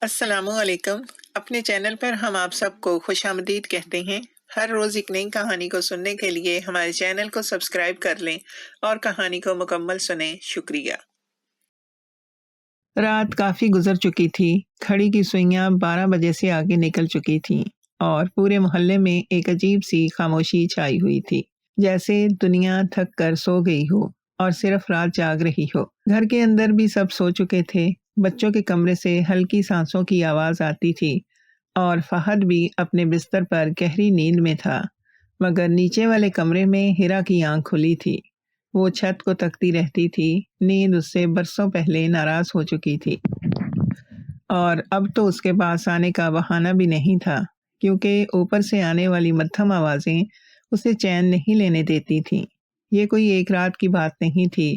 السلام علیکم۔ اپنے چینل پر ہم آپ سب کو خوش آمدید کہتے ہیں۔ ہر روز ایک نئی کہانی کو سننے کے لیے ہمارے چینل کو سبسکرائب کر لیں اور کہانی کو مکمل سنیں۔ شکریہ۔ رات کافی گزر چکی تھی۔ گھڑی کی سوئیاں 12 بجے سے آگے نکل چکی تھیں اور پورے محلے میں ایک عجیب سی خاموشی چھائی ہوئی تھی، جیسے دنیا تھک کر سو گئی ہو اور صرف رات جاگ رہی ہو۔ گھر کے اندر بھی سب سو چکے تھے۔ بچوں کے کمرے سے ہلکی سانسوں کی آواز آتی تھی اور فہد بھی اپنے بستر پر گہری نیند میں تھا، مگر نیچے والے کمرے میں ہیرا کی آنکھ کھلی تھی۔ وہ چھت کو تکتی رہتی تھی۔ نیند اس سے برسوں پہلے ناراض ہو چکی تھی اور اب تو اس کے پاس آنے کا بہانہ بھی نہیں تھا، کیونکہ اوپر سے آنے والی مدھم آوازیں اسے چین نہیں لینے دیتی تھیں۔ یہ کوئی ایک رات کی بات نہیں تھی،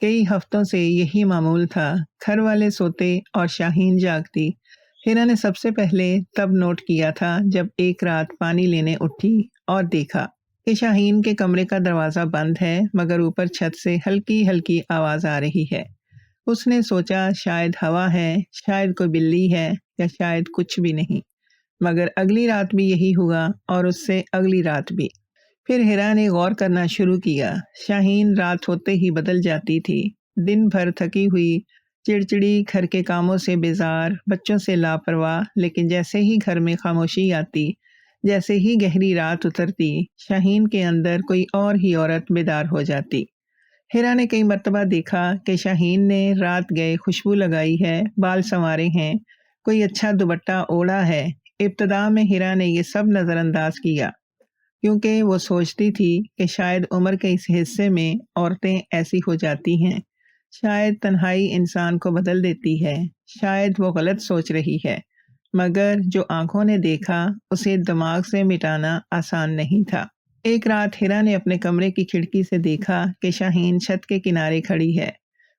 کئی ہفتوں سے یہی معمول تھا۔ گھر والے سوتے اور شاہین جاگتی۔ ہیرا نے سب سے پہلے تب نوٹ کیا تھا جب ایک رات پانی لینے اٹھی اور دیکھا کہ شاہین کے کمرے کا دروازہ بند ہے، مگر اوپر چھت سے ہلکی ہلکی آواز آ رہی ہے۔ اس نے سوچا شاید ہوا ہے، شاید کوئی بلی ہے، یا شاید کچھ بھی نہیں، مگر اگلی رات بھی یہی ہوا اور اس سے اگلی رات بھی۔ پھر ہیرا نے غور کرنا شروع کیا۔ شاہین رات ہوتے ہی بدل جاتی تھی، دن بھر تھکی ہوئی، چڑچڑی، گھر کے کاموں سے بیزار، بچوں سے لاپرواہ، لیکن جیسے ہی گھر میں خاموشی آتی، جیسے ہی گہری رات اترتی، شاہین کے اندر کوئی اور ہی عورت بیدار ہو جاتی۔ ہیرا نے کئی مرتبہ دیکھا کہ شاہین نے رات گئے خوشبو لگائی ہے، بال سنوارے ہیں، کوئی اچھا دوپٹہ اوڑھا ہے۔ ابتدا میں ہیرا نے یہ سب نظر انداز کیا، کیونکہ وہ سوچتی تھی کہ شاید عمر کے اس حصے میں عورتیں ایسی ہو جاتی ہیں، شاید تنہائی انسان کو بدل دیتی ہے، شاید وہ غلط سوچ رہی ہے، مگر جو آنکھوں نے دیکھا اسے دماغ سے مٹانا آسان نہیں تھا۔ ایک رات ہیرا نے اپنے کمرے کی کھڑکی سے دیکھا کہ شاہین چھت کے کنارے کھڑی ہے۔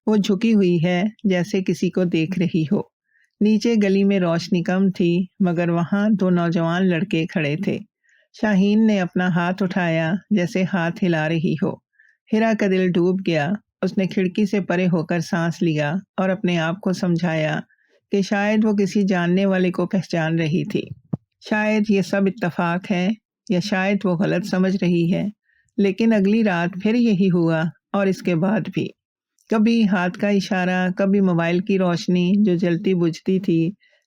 وہ جھکی ہوئی ہے، جیسے کسی کو دیکھ رہی ہو۔ نیچے گلی میں روشنی کم تھی، مگر وہاں 2 نوجوان لڑکے کھڑے تھے۔ شاہین نے اپنا ہاتھ اٹھایا، جیسے ہاتھ ہلا رہی ہو۔ ہیرا کا دل ڈوب گیا۔ اس نے کھڑکی سے پرے ہو کر سانس لیا اور اپنے آپ کو سمجھایا کہ شاید وہ کسی جاننے والے کو پہچان رہی تھی۔ شاید یہ سب اتفاق ہے، یا شاید وہ غلط سمجھ رہی ہے۔ لیکن اگلی رات پھر یہی ہوا اور اس کے بعد بھی۔ کبھی ہاتھ کا اشارہ، کبھی موبائل کی روشنی جو جلتی بجھتی تھی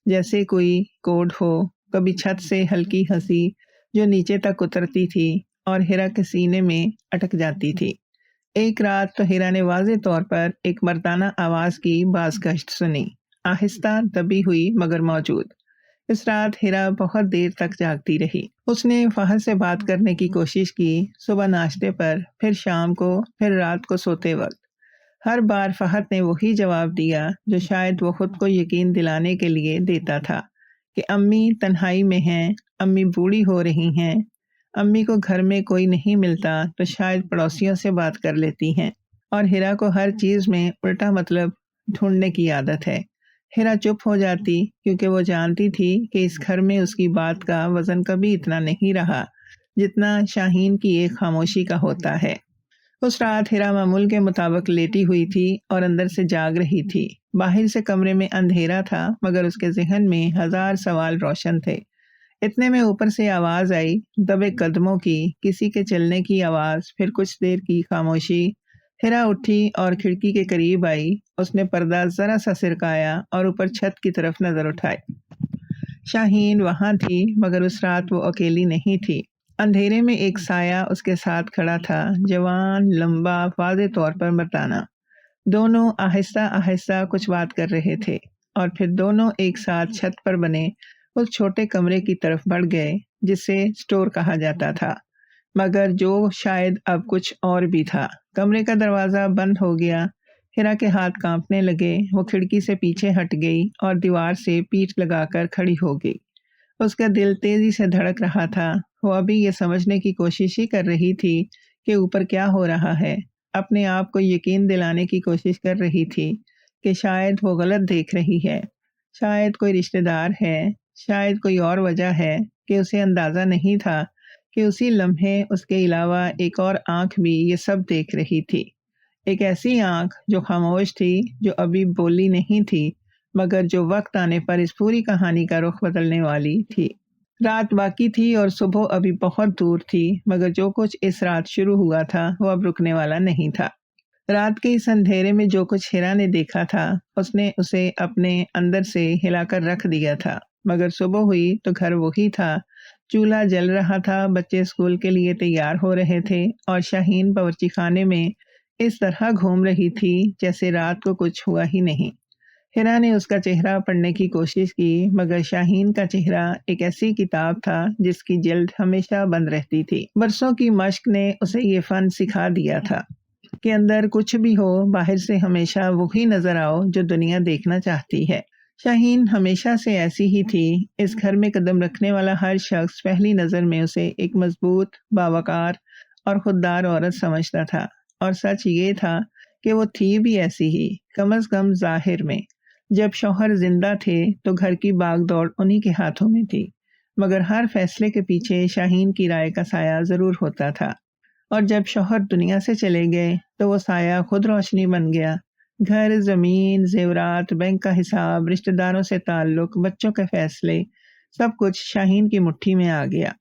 جیسے کوئی کوڈ ہو، کبھی چھت سے ہلکی ہنسی جو نیچے تک اترتی تھی اور ہیرا کے سینے میں اٹک جاتی تھی۔ ایک رات تو ہیرا نے واضح طور پر ایک مردانہ آواز کی بازگشت سنی، آہستہ دبی ہوئی مگر موجود۔ اس رات ہیرا بہت دیر تک جاگتی رہی۔ اس نے فہد سے بات کرنے کی کوشش کی، صبح ناشتے پر، پھر شام کو، پھر رات کو سوتے وقت۔ ہر بار فہد نے وہی جواب دیا جو شاید وہ خود کو یقین دلانے کے لیے دیتا تھا کہ امی تنہائی میں ہیں، امی بوڑھی ہو رہی ہیں، امی کو گھر میں کوئی نہیں ملتا تو شاید پڑوسیوں سے بات کر لیتی ہیں۔ اور ہیرا کو ہر چیز میں الٹا مطلب ڈھونڈنے کی عادت ہے۔ ہیرا چپ ہو جاتی، کیونکہ وہ جانتی تھی کہ اس گھر میں اس کی بات کا وزن کبھی اتنا نہیں رہا جتنا شاہین کی ایک خاموشی کا ہوتا ہے۔ اس رات ہیرا معمول کے مطابق لیٹی ہوئی تھی اور اندر سے جاگ رہی تھی۔ باہر سے کمرے میں اندھیرا تھا، مگر اس کے ذہن میں ہزار سوال روشن تھے۔ اتنے میں اوپر سے آواز آئی، دبے قدموں کی، کسی کے چلنے کی آواز، پھر کچھ دیر کی خاموشی۔ ہیرا اٹھی اور کھڑکی کے قریب آئی۔ اس نے پردہ ذرا سا سرکایا اور اوپر چھت کی طرف نظر اٹھائی۔ شاہین وہاں تھی، مگر اس رات وہ اکیلی نہیں تھی۔ اندھیرے میں ایک سایہ اس کے ساتھ کھڑا تھا، جوان، لمبا، واضح طور پر مردانہ۔ دونوں آہستہ آہستہ کچھ بات کر رہے تھے اور پھر دونوں ایک ساتھ چھت پر بنے اس چھوٹے کمرے کی طرف بڑھ گئے جسے اسٹور کہا جاتا تھا، مگر جو شاید اب کچھ اور بھی تھا۔ کمرے کا دروازہ بند ہو گیا۔ ہیرا کے ہاتھ کانپنے لگے۔ وہ کھڑکی سے پیچھے ہٹ گئی اور دیوار سے پیٹھ لگا کر کھڑی ہو گئی۔ اس کا دل تیزی سے دھڑک رہا تھا۔ وہ ابھی یہ سمجھنے کی کوشش ہی کر رہی تھی کہ اوپر کیا ہو رہا ہے۔ اپنے آپ کو یقین دلانے کی کوشش کر رہی تھی کہ شاید وہ غلط دیکھ رہی ہے، شاید کوئی رشتہ دار ہے، شاید کوئی اور وجہ ہے کہ اسے اندازہ نہیں تھا کہ اسی لمحے اس کے علاوہ ایک اور آنکھ بھی یہ سب دیکھ رہی تھی۔ ایک ایسی آنکھ جو خاموش تھی، جو ابھی بولی نہیں تھی، مگر جو وقت آنے پر اس پوری کہانی کا رخ بدلنے والی تھی۔ رات باقی تھی اور صبح ابھی بہت دور تھی، مگر جو کچھ اس رات شروع ہوا تھا وہ اب رکنے والا نہیں تھا۔ رات کے اس اندھیرے میں جو کچھ ہیرا نے دیکھا تھا اس نے اسے اپنے اندر سے ہلا کر رکھ دیا تھا، مگر صبح ہوئی تو گھر وہی تھا، چولہا جل رہا تھا، بچے اسکول کے لیے تیار ہو رہے تھے اور شاہین باورچی خانے میں اس طرح گھوم رہی تھی جیسے رات کو کچھ ہوا ہی نہیں۔ ہیرا نے اس کا چہرہ پڑھنے کی کوشش کی، مگر شاہین کا چہرہ ایک ایسی کتاب تھا جس کی جلد ہمیشہ بند رہتی تھی۔ برسوں کی مشق نے اسے یہ فن سکھا دیا تھا کہ اندر کچھ بھی ہو، باہر سے ہمیشہ وہی نظر آؤ جو دنیا دیکھنا چاہتی ہے۔ شاہین ہمیشہ سے ایسی ہی تھی۔ اس گھر میں قدم رکھنے والا ہر شخص پہلی نظر میں اسے ایک مضبوط، باوقار اور خوددار عورت سمجھتا تھا، اور سچ یہ تھا کہ وہ تھی بھی ایسی ہی، کم از کم ظاہر میں۔ جب شوہر زندہ تھے تو گھر کی باغ دوڑ انہی کے ہاتھوں میں تھی، مگر ہر فیصلے کے پیچھے شاہین کی رائے کا سایہ ضرور ہوتا تھا، اور جب شوہر دنیا سے چلے گئے تو وہ سایہ خود روشنی بن گیا۔ گھر، زمین، زیورات، بینک کا حساب، رشتہ داروں سے تعلق، بچوں کے فیصلے، سب کچھ شاہین کی مٹھی میں آ گیا،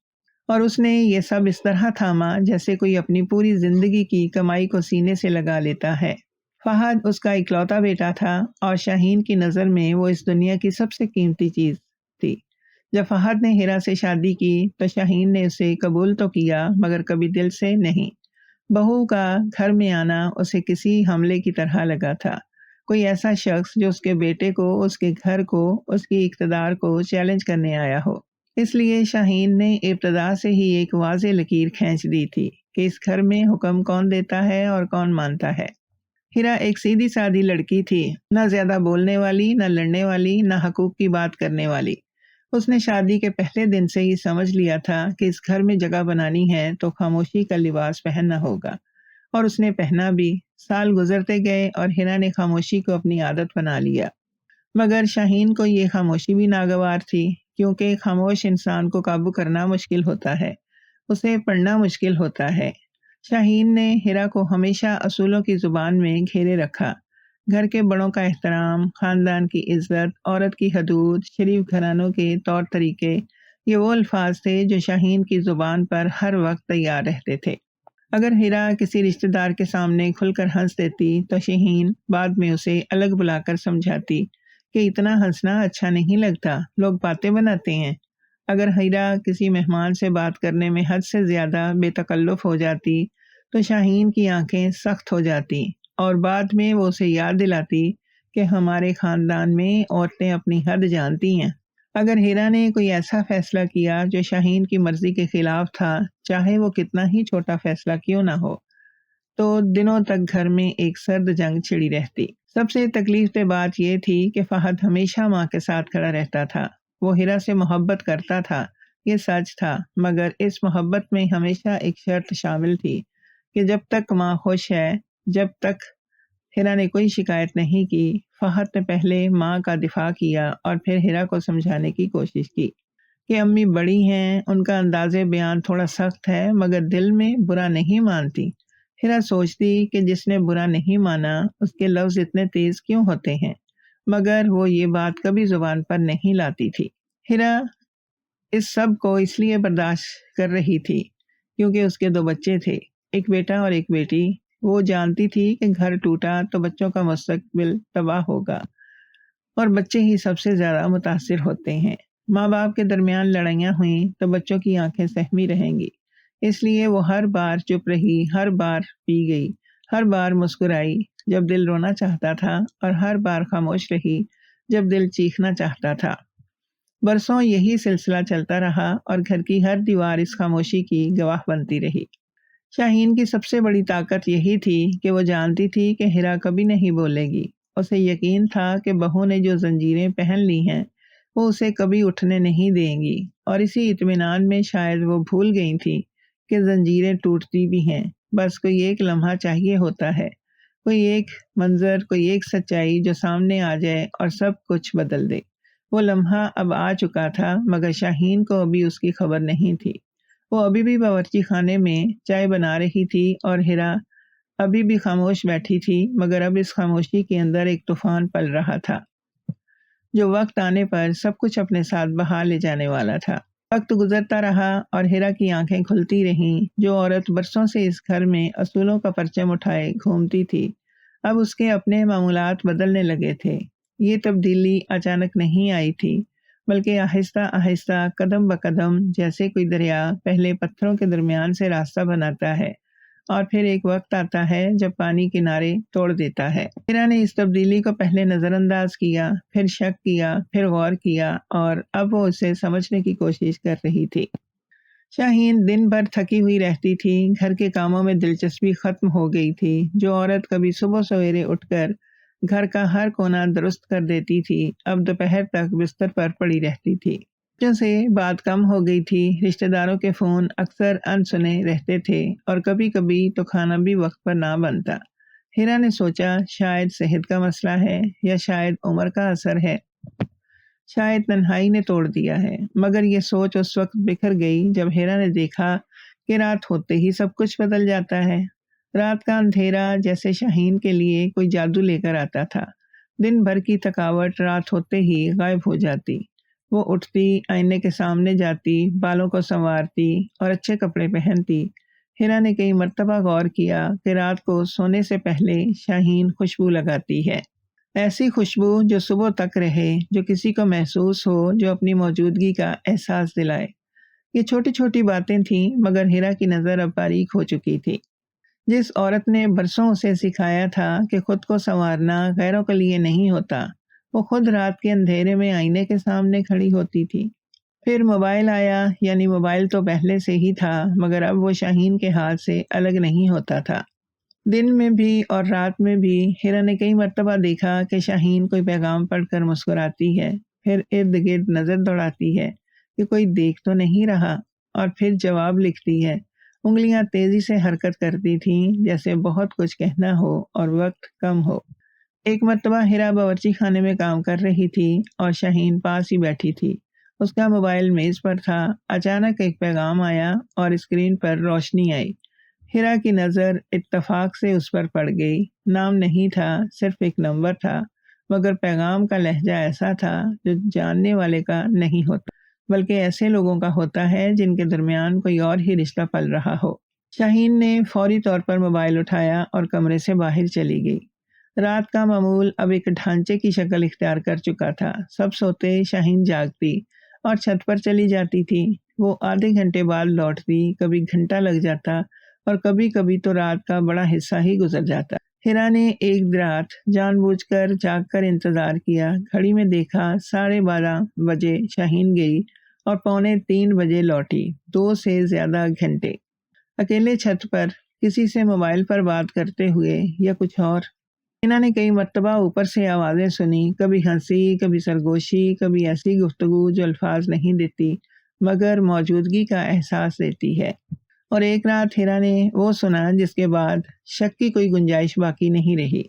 اور اس نے یہ سب اس طرح تھاما جیسے کوئی اپنی پوری زندگی کی کمائی کو سینے سے لگا لیتا ہے۔ فہد اس کا اکلوتا بیٹا تھا، اور شاہین کی نظر میں وہ اس دنیا کی سب سے قیمتی چیز تھی۔ جب فہد نے ہیرا سے شادی کی تو شاہین نے اسے قبول تو کیا، مگر کبھی دل سے نہیں۔ بہو کا گھر میں آنا اسے کسی حملے کی طرح لگا تھا، کوئی ایسا شخص جو اس کے بیٹے کو، اس کے گھر کو، اس کی اقتدار کو چیلنج کرنے آیا ہو۔ اس لیے شاہین نے ابتدا سے ہی ایک واضح لکیر کھینچ دی تھی کہ اس گھر میں حکم کون دیتا ہے اور کون مانتا ہے۔ ہیرا ایک سیدھی سادی لڑکی تھی، نہ زیادہ بولنے والی، نہ لڑنے والی، نہ حقوق کی بات کرنے والی۔ اس نے شادی کے پہلے دن سے ہی سمجھ لیا تھا کہ اس گھر میں جگہ بنانی ہے تو خاموشی کا لباس پہننا ہوگا، اور اس نے پہنا بھی۔ سال گزرتے گئے اور ہیرا نے خاموشی کو اپنی عادت بنا لیا، مگر شاہین کو یہ خاموشی بھی ناگوار تھی، کیونکہ خاموش انسان کو قابو کرنا مشکل ہوتا ہے، اسے پڑھنا مشکل ہوتا ہے۔ شاہین نے ہیرا کو ہمیشہ اصولوں کی زبان میں گھیرے رکھا، گھر کے بڑوں کا احترام، خاندان کی عزت، عورت کی حدود، شریف گھرانوں کے طور طریقے، یہ وہ الفاظ تھے جو شاہین کی زبان پر ہر وقت تیار رہتے تھے۔ اگر ہیرا کسی رشتہ دار کے سامنے کھل کر ہنس دیتی تو شاہین بعد میں اسے الگ بلا کر سمجھاتی کہ اتنا ہنسنا اچھا نہیں لگتا، لوگ باتیں بناتے ہیں۔ اگر ہیرا کسی مہمان سے بات کرنے میں حد سے زیادہ بے تکلف ہو جاتی تو شاہین کی آنکھیں سخت ہو جاتی، اور بعد میں وہ اسے یاد دلاتی کہ ہمارے خاندان میں عورتیں اپنی حد جانتی ہیں۔ اگر ہیرا نے کوئی ایسا فیصلہ کیا جو شاہین کی مرضی کے خلاف تھا، چاہے وہ کتنا ہی چھوٹا فیصلہ کیوں نہ ہو، تو دنوں تک گھر میں ایک سرد جنگ چھڑی رہتی۔ سب سے تکلیف دہ بات یہ تھی کہ فہد ہمیشہ ماں کے ساتھ کھڑا رہتا تھا۔ وہ ہیرا سے محبت کرتا تھا، یہ سچ تھا، مگر اس محبت میں ہمیشہ ایک شرط شامل تھی کہ جب تک ماں خوش ہے، جب تک ہیرا نے کوئی شکایت نہیں کی۔ فہد نے پہلے ماں کا دفاع کیا اور پھر ہیرا کو سمجھانے کی کوشش کی کہ امی بڑی ہیں، ان کا انداز بیان تھوڑا سخت ہے، مگر دل میں برا نہیں مانتی۔ ہیرا سوچتی کہ جس نے برا نہیں مانا اس کے لفظ اتنے تیز کیوں ہوتے ہیں، مگر وہ یہ بات کبھی زبان پر نہیں لاتی تھی۔ ہیرا اس سب کو اس لیے برداشت کر رہی تھی کیونکہ اس کے 2 بچے تھے، ایک بیٹا اور ایک بیٹی۔ وہ جانتی تھی کہ گھر ٹوٹا تو بچوں کا مستقبل تباہ ہوگا، اور بچے ہی سب سے زیادہ متاثر ہوتے ہیں۔ ماں باپ کے درمیان لڑائیاں ہوئیں تو بچوں کی آنکھیں سہمی رہیں گی، اس لیے وہ ہر بار چپ رہی، ہر بار پی گئی، ہر بار مسکرائی جب دل رونا چاہتا تھا، اور ہر بار خاموش رہی جب دل چیخنا چاہتا تھا۔ برسوں یہی سلسلہ چلتا رہا، اور گھر کی ہر دیوار اس خاموشی کی گواہ بنتی رہی۔ شاہین کی سب سے بڑی طاقت یہی تھی کہ وہ جانتی تھی کہ ہیرا کبھی نہیں بولے گی۔ اسے یقین تھا کہ بہو نے جو زنجیریں پہن لی ہیں وہ اسے کبھی اٹھنے نہیں دیں گی، اور اسی اطمینان میں شاید وہ بھول گئی تھی کہ زنجیریں ٹوٹتی بھی ہیں، بس کوئی ایک لمحہ چاہیے ہوتا ہے، کوئی ایک منظر، کوئی ایک سچائی جو سامنے آ جائے اور سب کچھ بدل دے۔ وہ لمحہ اب آ چکا تھا، مگر شاہین کو ابھی اس کی خبر نہیں تھی۔ وہ ابھی بھی باورچی خانے میں چائے بنا رہی تھی، اور ہیرا ابھی بھی خاموش بیٹھی تھی، مگر اب اس خاموشی کے اندر ایک طوفان پل رہا تھا۔ جو وقت آنے پر سب کچھ اپنے ساتھ بہا لے جانے والا تھا۔ وقت گزرتا رہا اور ہیرا کی آنکھیں کھلتی رہیں۔ جو عورت برسوں سے اس گھر میں اصولوں کا پرچم اٹھائے گھومتی تھی، اب اس کے اپنے معمولات بدلنے لگے تھے۔ یہ تبدیلی اچانک نہیں آئی تھی، بلکہ آہستہ آہستہ قدم بقدم، جیسے کوئی دریا پہلے پتھروں کے درمیان سے راستہ بناتا ہے اور پھر ایک وقت آتا ہے جب پانی کنارے توڑ دیتا ہے۔ ہیرا نے اس تبدیلی کو پہلے نظر انداز کیا، پھر شک کیا، پھر غور کیا، اور اب وہ اسے سمجھنے کی کوشش کر رہی تھی۔ شاہین دن بھر تھکی ہوئی رہتی تھی، گھر کے کاموں میں دلچسپی ختم ہو گئی تھی۔ جو عورت کبھی صبح سویرے اٹھ کر گھر کا ہر کونا درست کر دیتی تھی، اب دوپہر تک بستر پر پڑی رہتی تھی۔ بچوں سے بات کم ہو گئی تھی، رشتہ داروں کے فون اکثر انسنے رہتے تھے، اور کبھی کبھی تو کھانا بھی وقت پر نہ بنتا۔ ہیرا نے سوچا شاید صحت کا مسئلہ ہے، یا شاید عمر کا اثر ہے، شاید تنہائی نے توڑ دیا ہے۔ مگر یہ سوچ اس وقت بکھر گئی جب ہیرا نے دیکھا کہ رات ہوتے ہی سب کچھ بدل جاتا ہے۔ رات کا اندھیرا جیسے شاہین کے لیے کوئی جادو لے کر آتا تھا۔ دن بھر کی تھکاوٹ رات ہوتے ہی غائب ہو جاتی۔ وہ اٹھتی، آئینے کے سامنے جاتی، بالوں کو سنوارتی اور اچھے کپڑے پہنتی۔ ہیرا نے کئی مرتبہ غور کیا کہ رات کو سونے سے پہلے شاہین خوشبو لگاتی ہے، ایسی خوشبو جو صبح تک رہے، جو کسی کو محسوس ہو، جو اپنی موجودگی کا احساس دلائے۔ یہ چھوٹی چھوٹی باتیں تھیں، مگر ہیرا کی نظر اب باریک ہو چکی تھی۔ جس عورت نے برسوں اسے سکھایا تھا کہ خود کو سنوارنا غیروں کے لیے نہیں ہوتا، وہ خود رات کے اندھیرے میں آئینے کے سامنے کھڑی ہوتی تھی۔ پھر موبائل آیا، یعنی موبائل تو پہلے سے ہی تھا، مگر اب وہ شاہین کے ہاتھ سے الگ نہیں ہوتا تھا۔ دن میں بھی اور رات میں بھی ہیرا نے کئی مرتبہ دیکھا کہ شاہین کوئی پیغام پڑھ کر مسکراتی ہے، پھر ارد گرد نظر دوڑاتی ہے کہ کوئی دیکھ تو نہیں رہا، اور پھر جواب لکھتی ہے۔ انگلیاں تیزی سے حرکت کرتی تھیں، جیسے بہت کچھ کہنا ہو اور وقت کم ہو۔ ایک مرتبہ ہیرا باورچی خانے میں کام کر رہی تھی اور شاہین پاس ہی بیٹھی تھی۔ اس کا موبائل میز پر تھا۔ اچانک ایک پیغام آیا اور اسکرین پر روشنی آئی۔ ہیرا کی نظر اتفاق سے اس پر پڑ گئی۔ نام نہیں تھا، صرف ایک نمبر تھا، مگر پیغام کا لہجہ ایسا تھا جو جاننے والے کا نہیں ہوتا، بلکہ ایسے لوگوں کا ہوتا ہے جن کے درمیان کوئی اور ہی رشتہ پل رہا ہو۔ شاہین نے فوری طور پر موبائل اٹھایا اور کمرے سے باہر چلی گئی۔ رات کا معمول اب ایک ڈھانچے کی شکل اختیار کر چکا تھا۔ سب سوتے، شاہین جاگتی اور چھت پر چلی جاتی تھی۔ وہ آدھے گھنٹے بعد لوٹتی، کبھی گھنٹہ لگ جاتا اور کبھی کبھی تو رات کا بڑا حصہ ہی گزر جاتا۔ ہیرا نے ایک رات جان بوجھ کر جاگ کر انتظار کیا۔ گھڑی میں دیکھا 12:30 بجے شاہین گئی اور 2:45 بجے لوٹی۔ 2 سے زیادہ گھنٹے اکیلے چھت پر کسی سے موبائل پر بات کرتے ہوئے، یا کچھ اور۔ انہوں نے کئی مرتبہ اوپر سے آوازیں سنی، کبھی ہنسی، کبھی سرگوشی، کبھی ایسی گفتگو جو الفاظ نہیں دیتی مگر موجودگی کا احساس دیتی ہے۔ اور ایک رات ہیرا نے وہ سنا جس کے بعد شک کی کوئی گنجائش باقی نہیں رہی۔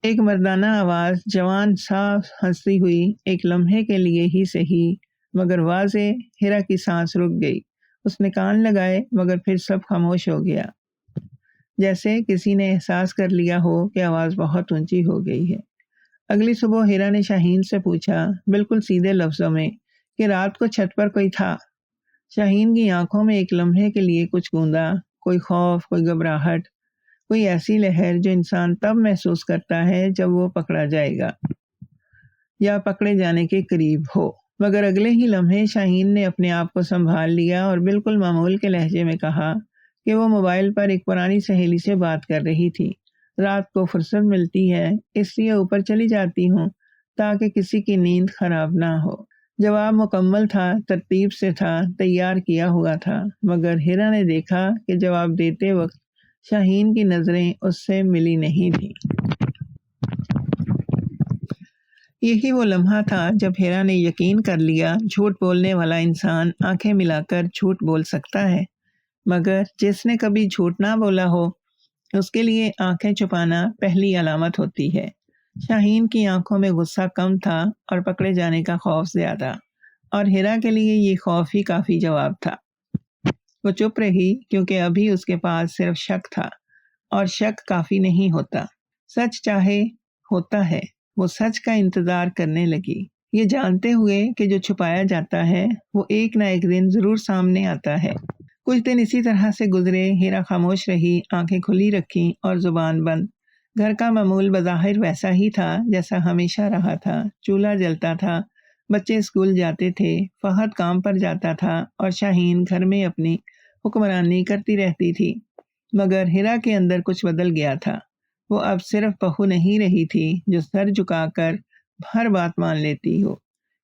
ایک مردانہ آواز، جوان، صاف ہنستی ہوئی، ایک لمحے کے لیے ہی صحیح مگر واضح۔ ہیرا کی سانس رک گئی۔ اس نے کان لگائے، مگر پھر سب خاموش ہو گیا، جیسے کسی نے احساس کر لیا ہو کہ آواز بہت اونچی ہو گئی ہے۔ اگلی صبح ہیرا نے شاہین سے پوچھا، بالکل سیدھے لفظوں میں، کہ رات کو چھت پر کوئی تھا۔ شاہین کی آنکھوں میں ایک لمحے کے لیے کچھ گوندا، کوئی خوف، کوئی گھبراہٹ، کوئی ایسی لہر جو انسان تب محسوس کرتا ہے جب وہ پکڑا جائے گا یا پکڑے جانے کے قریب ہو۔ مگر اگلے ہی لمحے شاہین نے اپنے آپ کو سنبھال لیا اور بالکل معمول کے لہجے میں کہا کہ وہ موبائل پر ایک پرانی سہیلی سے بات کر رہی تھی۔ رات کو فرصت ملتی ہے، اس لیے اوپر چلی جاتی ہوں تاکہ کسی کی نیند خراب نہ ہو۔ جواب مکمل تھا، ترتیب سے تھا، تیار کیا ہوا تھا، مگر ہیرا نے دیکھا کہ جواب دیتے وقت شاہین کی نظریں اس سے ملی نہیں تھیں۔ یہی وہ لمحہ تھا جب ہیرا نے یقین کر لیا جھوٹ بولنے والا انسان آنکھیں ملا کر جھوٹ بول سکتا ہے، مگر جس نے کبھی جھوٹ نہ بولا ہو اس کے لیے آنکھیں چھپانا پہلی علامت ہوتی ہے۔ شاہین کی آنکھوں میں غصہ کم تھا اور پکڑے جانے کا خوف زیادہ، اور ہیرا کے لیے یہ خوف ہی کافی جواب تھا۔ وہ چپ رہی کیونکہ ابھی اس کے پاس صرف شک تھا، اور شک کافی نہیں ہوتا، سچ چاہے ہوتا ہے۔ وہ سچ کا انتظار کرنے لگی۔ یہ جانتے ہوئے کہ جو چھپایا جاتا ہے وہ ایک نہ ایک دن ضرور سامنے آتا ہے۔ کچھ دن اسی طرح سے گزرے۔ ہیرا خاموش رہی، آنکھیں کھلی رکھی اور زبان بند۔ گھر کا معمول بظاہر ویسا ہی تھا جیسا ہمیشہ رہا تھا۔ چولہا جلتا تھا، بچے اسکول جاتے تھے، فہد کام پر جاتا تھا اور شاہین گھر میں اپنی حکمرانی کرتی رہتی تھی۔ مگر ہیرا کے اندر کچھ بدل گیا تھا۔ وہ اب صرف بہو نہیں رہی تھی جو سر جھکا کر ہر بات مان لیتی ہو۔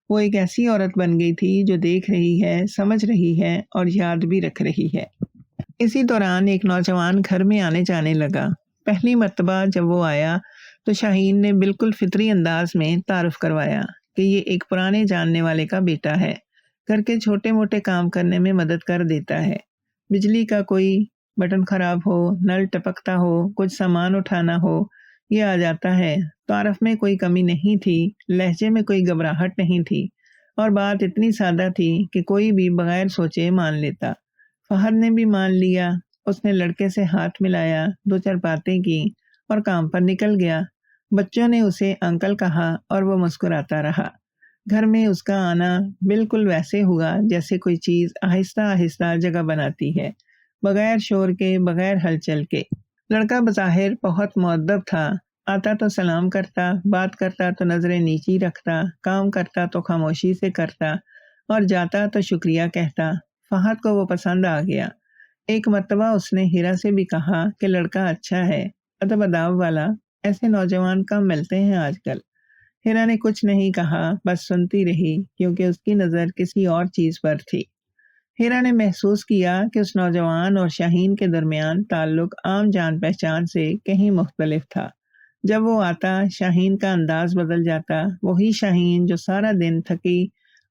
وہ ایک ایسی عورت بن گئی تھی جو دیکھ رہی ہے، سمجھ رہی ہے اور یاد بھی رکھ رہی ہے۔ اسی دوران ایک نوجوان گھر میں آنے جانے لگا۔ پہلی مرتبہ جب وہ آیا تو شاہین نے بالکل فطری انداز میں تعارف کروایا کہ یہ ایک پرانے جاننے والے کا بیٹا ہے، گھر کے چھوٹے موٹے کام کرنے میں مدد کر دیتا ہے۔ بجلی کا کوئی بٹن خراب ہو، نل ٹپکتا ہو، کچھ سامان اٹھانا ہو، یہ آ جاتا ہے۔ تعارف میں کوئی کمی نہیں تھی، لہجے میں کوئی گھبراہٹ نہیں تھی اور بات اتنی سادہ تھی کہ کوئی بھی بغیر سوچے مان لیتا۔ فہد نے بھی مان لیا۔ اس نے لڑکے سے ہاتھ ملایا، دو چار باتیں کی اور کام پر نکل گیا۔ بچوں نے اسے انکل کہا اور وہ مسکراتا رہا۔ گھر میں اس کا آنا بالکل ویسے ہوا جیسے کوئی چیز آہستہ آہستہ جگہ بناتی ہے، بغیر شور کے، بغیر ہلچل کے۔ لڑکا بظاہر بہت مؤدب تھا، آتا تو سلام کرتا، بات کرتا تو نظریں نیچی رکھتا، کام کرتا تو خاموشی سے کرتا اور جاتا تو شکریہ کہتا۔ فہد کو وہ پسند آ گیا۔ ایک مرتبہ اس نے ہیرا سے بھی کہا کہ لڑکا اچھا ہے، ادب اداب والا، ایسے نوجوان کم ملتے ہیں آج کل۔ ہیرا نے کچھ نہیں کہا، بس سنتی رہی کیونکہ اس کی نظر کسی اور چیز پر تھی۔ ہیرا نے محسوس کیا کہ اس نوجوان اور شاہین کے درمیان تعلق عام جان پہچان سے کہیں مختلف تھا۔ جب وہ آتا شاہین کا انداز بدل جاتا۔ وہی شاہین جو سارا دن تھکی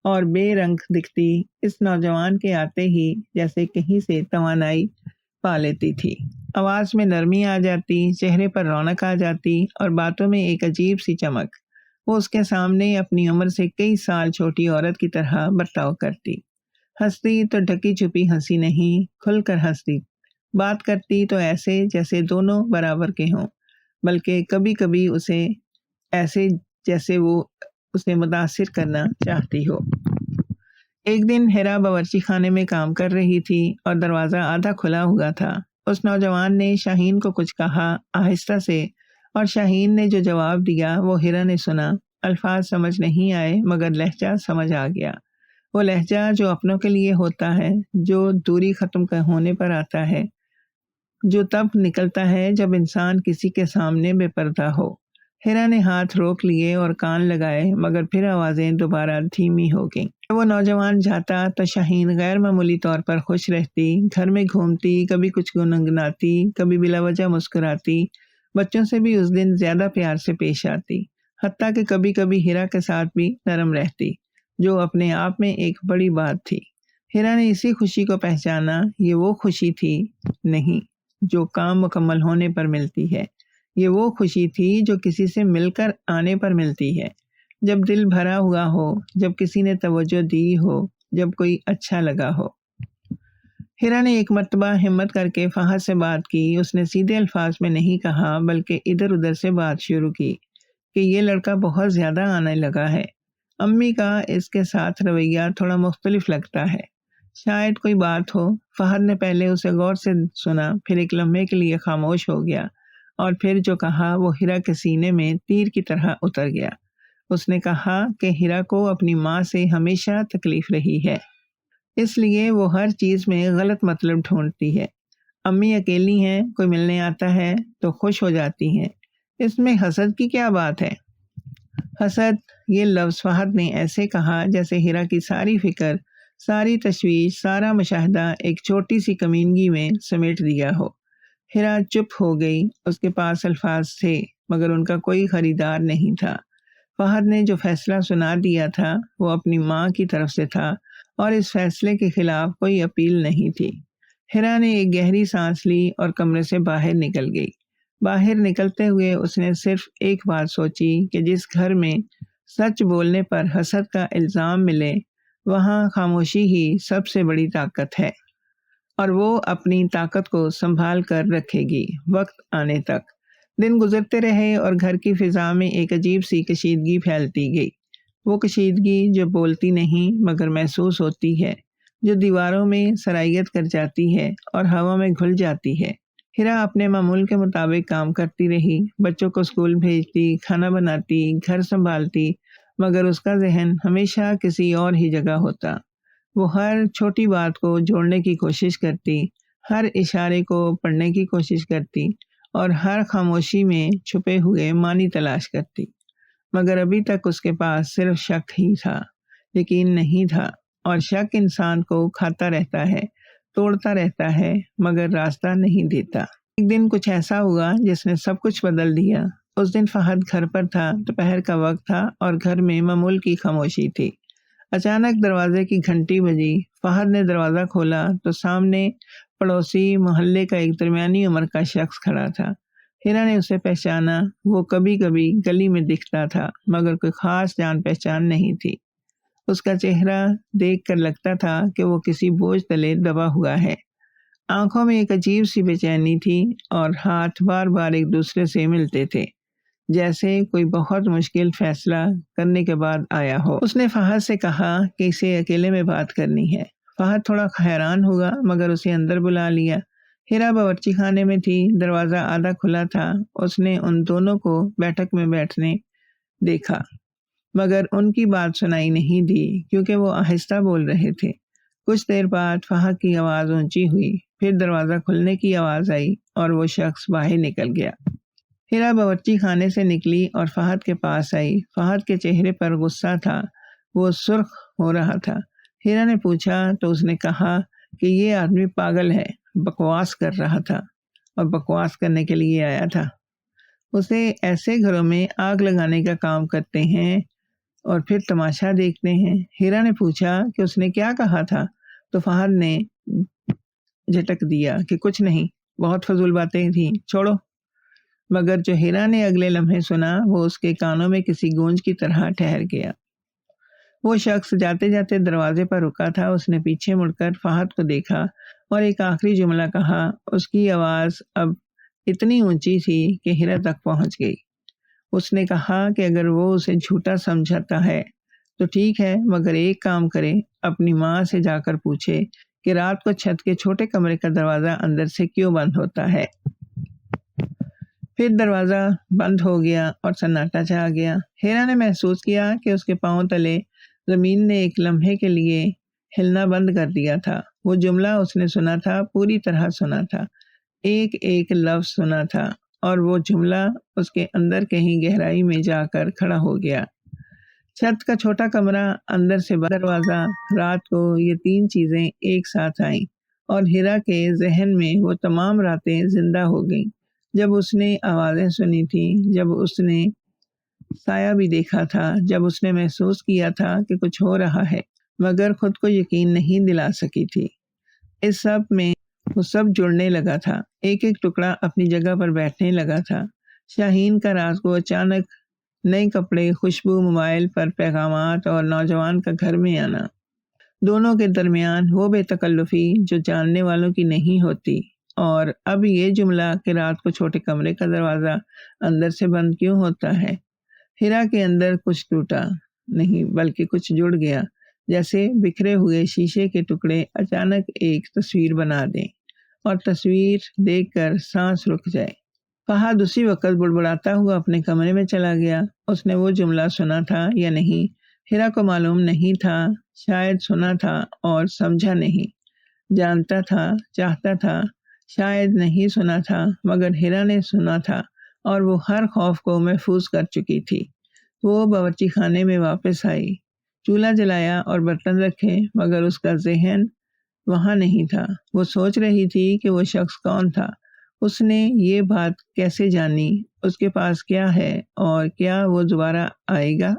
اور بے رنگ دکھتی، اس نوجوان کے آتے ہی جیسے کہیں سے توانائی پا لیتی تھی۔ آواز میں نرمی آ جاتی، چہرے پر رونق آ جاتی اور باتوں میں ایک عجیب سی چمک۔ وہ اس کے سامنے اپنی عمر سے کئی سال چھوٹی عورت کی طرح برتاؤ کرتی۔ ہنستی تو ڈھکی چھپی ہنسی نہیں، کھل کر ہنستی۔ بات کرتی تو ایسے جیسے دونوں برابر کے ہوں، بلکہ کبھی کبھی اسے ایسے جیسے وہ اسے متاثر کرنا چاہتی ہو۔ ایک دن ہیرا باورچی خانے میں کام کر رہی تھی اور دروازہ آدھا کھلا ہوا تھا۔ اس نوجوان نے شاہین کو کچھ کہا آہستہ سے، اور شاہین نے جو جواب دیا وہ ہیرا نے سنا۔ الفاظ سمجھ نہیں آئے مگر لہجہ سمجھ آ گیا۔ وہ لہجہ جو اپنوں کے لیے ہوتا ہے، جو دوری ختم ہونے پر آتا ہے، جو تب نکلتا ہے جب انسان کسی کے سامنے بے پردہ ہو۔ ہیرا نے ہاتھ روک لیے اور کان لگائے، مگر پھر آوازیں دوبارہ دھیمی ہو گئیں۔ وہ نوجوان جاتا تو شاہین غیر معمولی طور پر خوش رہتی، گھر میں گھومتی، کبھی کچھ گنگناتی، کبھی بلا وجہ مسکراتی، بچوں سے بھی اس دن زیادہ پیار سے پیش آتی، حتیٰ کہ کبھی کبھی ہیرا کے ساتھ بھی نرم رہتی، جو اپنے آپ میں ایک بڑی بات تھی۔ ہیرا نے اسی خوشی کو پہچانا۔ یہ وہ خوشی تھی نہیں جو کام مکمل ہونے پر ملتی ہے، یہ وہ خوشی تھی جو کسی سے مل کر آنے پر ملتی ہے، جب دل بھرا ہوا ہو، جب کسی نے توجہ دی ہو، جب کوئی اچھا لگا ہو۔ ہیرا نے ایک مرتبہ ہمت کر کے فہد سے بات کی۔ اس نے سیدھے الفاظ میں نہیں کہا بلکہ ادھر ادھر سے بات شروع کی کہ یہ لڑکا بہت زیادہ آنے لگا ہے، امی کا اس کے ساتھ رویہ تھوڑا مختلف لگتا ہے، شاید کوئی بات ہو۔ فہد نے پہلے اسے غور سے سنا، پھر ایک لمحے کے لیے خاموش ہو گیا اور پھر جو کہا وہ ہیرا کے سینے میں تیر کی طرح اتر گیا۔ اس نے کہا کہ ہیرا کو اپنی ماں سے ہمیشہ تکلیف رہی ہے، اس لیے وہ ہر چیز میں غلط مطلب ڈھونڈتی ہے۔ امی اکیلی ہیں، کوئی ملنے آتا ہے تو خوش ہو جاتی ہیں، اس میں حسد کی کیا بات ہے؟ حسد، یہ لفظ فہد نے ایسے کہا جیسے ہیرا کی ساری فکر، ساری تشویش، سارا مشاہدہ ایک چھوٹی سی کمینگی میں سمیٹ دیا ہو۔ ہیرا چپ ہو گئی۔ اس کے پاس الفاظ تھے مگر ان کا کوئی خریدار نہیں تھا۔ فہد نے جو فیصلہ سنا دیا تھا وہ اپنی ماں کی طرف سے تھا اور اس فیصلے کے خلاف کوئی اپیل نہیں تھی۔ ہیرا نے ایک گہری سانس لی اور کمرے سے باہر نکل گئی۔ باہر نکلتے ہوئے اس نے صرف ایک بات سوچی کہ جس گھر میں سچ بولنے پر حسد کا الزام ملے، وہاں خاموشی ہی سب سے بڑی طاقت ہے، اور وہ اپنی طاقت کو سنبھال کر رکھے گی وقت آنے تک۔ دن گزرتے رہے اور گھر کی فضا میں ایک عجیب سی کشیدگی پھیلتی گئی۔ وہ کشیدگی جو بولتی نہیں مگر محسوس ہوتی ہے، جو دیواروں میں سرائیت کر جاتی ہے اور ہوا میں گھل جاتی ہے۔ ہیرا اپنے معمول کے مطابق کام کرتی رہی، بچوں کو اسکول بھیجتی، کھانا بناتی، گھر سنبھالتی، مگر اس کا ذہن ہمیشہ کسی اور ہی جگہ ہوتا۔ وہ ہر چھوٹی بات کو جوڑنے کی کوشش کرتی، ہر اشارے کو پڑھنے کی کوشش کرتی اور ہر خاموشی میں چھپے ہوئے معنی تلاش کرتی، مگر ابھی تک اس کے پاس صرف شک ہی تھا، یقین نہیں تھا، اور شک انسان کو کھاتا رہتا ہے، توڑتا رہتا ہے، مگر راستہ نہیں دیتا۔ ایک دن کچھ ایسا ہوا جس نے سب کچھ بدل دیا۔ اس دن فہد گھر پر تھا، دوپہر کا وقت تھا اور گھر میں معمول کی خاموشی تھی۔ اچانک دروازے کی گھنٹی بجی۔ فہد نے دروازہ کھولا تو سامنے پڑوسی محلے کا ایک درمیانی عمر کا شخص کھڑا تھا۔ ہیرا نے اسے پہچانا۔ وہ کبھی کبھی گلی میں دکھتا تھا، مگر کوئی خاص جان پہچان نہیں تھی۔ اس کا چہرہ دیکھ کر لگتا تھا کہ وہ کسی بوجھ تلے دبا ہوا ہے۔ آنکھوں میں ایک عجیب سی بے چینی تھی اور ہاتھ بار بار ایک دوسرے سے ملتے تھے، جیسے کوئی بہت مشکل فیصلہ کرنے کے بعد آیا ہو۔ اس نے فہد سے کہا کہ اسے اکیلے میں بات کرنی ہے۔ فہد تھوڑا حیران ہوا، مگر اسے اندر بلا لیا۔ ہیرا باورچی خانے میں تھی، دروازہ آدھا کھلا تھا۔ اس نے ان دونوں کو بیٹھک میں بیٹھنے دیکھا، مگر ان کی بات سنائی نہیں دی کیونکہ وہ آہستہ بول رہے تھے۔ کچھ دیر بعد فہد کی آواز اونچی ہوئی، پھر دروازہ کھلنے کی آواز آئی اور وہ شخص باہر نکل گیا۔ ہیرا باورچی خانے سے نکلی اور فہد کے پاس آئی۔ فہد کے چہرے پر غصہ تھا، وہ سرخ ہو رہا تھا۔ ہیرا نے پوچھا تو اس نے کہا کہ یہ آدمی پاگل ہے، بکواس کر رہا تھا اور بکواس کرنے کے لیے آیا تھا۔ اسے ایسے گھروں میں آگ لگانے کا کام کرتے ہیں اور پھر تماشا دیکھتے ہیں۔ ہیرا نے پوچھا کہ اس نے کیا کہا تھا تو فہد نے جھٹک دیا کہ کچھ نہیں، بہت فضول باتیں تھیں، چھوڑو۔ مگر جو ہیرا نے اگلے لمحے سنا وہ اس کے کانوں میں کسی گونج کی طرح ٹھہر گیا۔ وہ شخص جاتے جاتے دروازے پر رکا تھا۔ اس نے پیچھے مڑ کر فہد کو دیکھا اور ایک آخری جملہ کہا۔ اس کی آواز اب اتنی اونچی تھی کہ ہیرا تک پہنچ گئی۔ اس نے کہا کہ اگر وہ اسے جھوٹا سمجھتا ہے تو ٹھیک ہے، مگر ایک کام کرے، اپنی ماں سے جا کر پوچھے کہ رات کو چھت کے چھوٹے کمرے کا دروازہ اندر سے کیوں بند ہوتا ہے۔ پھر دروازہ بند ہو گیا اور سناٹا چھا گیا۔ ہیرا نے محسوس کیا کہ اس کے پاؤں تلے زمین نے ایک لمحے کے لیے ہلنا بند کر دیا تھا۔ وہ جملہ اس نے سنا تھا، پوری طرح سنا تھا، ایک ایک لفظ سنا تھا، اور وہ جملہ اس کے اندر کہیں گہرائی میں جا کر کھڑا ہو گیا۔ چھت کا چھوٹا کمرہ، اندر سے دروازہ، رات کو یہ تین چیزیں ایک ساتھ آئیں اور ہیرا کے ذہن میں وہ تمام راتیں زندہ ہو گئیں، جب اس نے آوازیں سنی تھی، جب اس نے سایہ بھی دیکھا تھا، جب اس نے محسوس کیا تھا کہ کچھ ہو رہا ہے، مگر خود کو یقین نہیں دلا سکی تھی۔ اس سب میں وہ سب جڑنے لگا تھا، ایک ایک ٹکڑا اپنی جگہ پر بیٹھنے لگا تھا۔ شاہین کا رات کو اچانک نئے کپڑے، خوشبو، موبائل پر پیغامات اور نوجوان کا گھر میں آنا، دونوں کے درمیان وہ بے تکلفی جو جاننے والوں کی نہیں ہوتی، اور اب یہ جملہ کہ رات کو چھوٹے کمرے کا دروازہ اندر سے بند کیوں ہوتا ہے۔ ہیرا کے اندر کچھ ٹوٹا نہیں بلکہ کچھ جڑ گیا، جیسے بکھرے ہوئے شیشے کے ٹکڑے اچانک ایک تصویر بنا دیں اور تصویر دیکھ کر سانس رک جائے۔ فہد اسی وقت بڑبڑاتا ہوا اپنے کمرے میں چلا گیا۔ اس نے وہ جملہ سنا تھا یا نہیں، ہیرا کو معلوم نہیں تھا، شاید سنا تھا اور سمجھا نہیں، جانتا تھا، چاہتا تھا، شاید نہیں سنا تھا، مگر ہیرا نے سنا تھا اور وہ ہر خوف کو محفوظ کر چکی تھی۔ وہ باورچی خانے میں واپس آئی، چولہا جلایا اور برتن رکھے، مگر اس کا ذہن وہاں نہیں تھا۔ وہ سوچ رہی تھی کہ وہ شخص کون تھا، اس نے یہ بات کیسے جانی، اس کے پاس کیا ہے اور کیا وہ دوبارہ آئے گا۔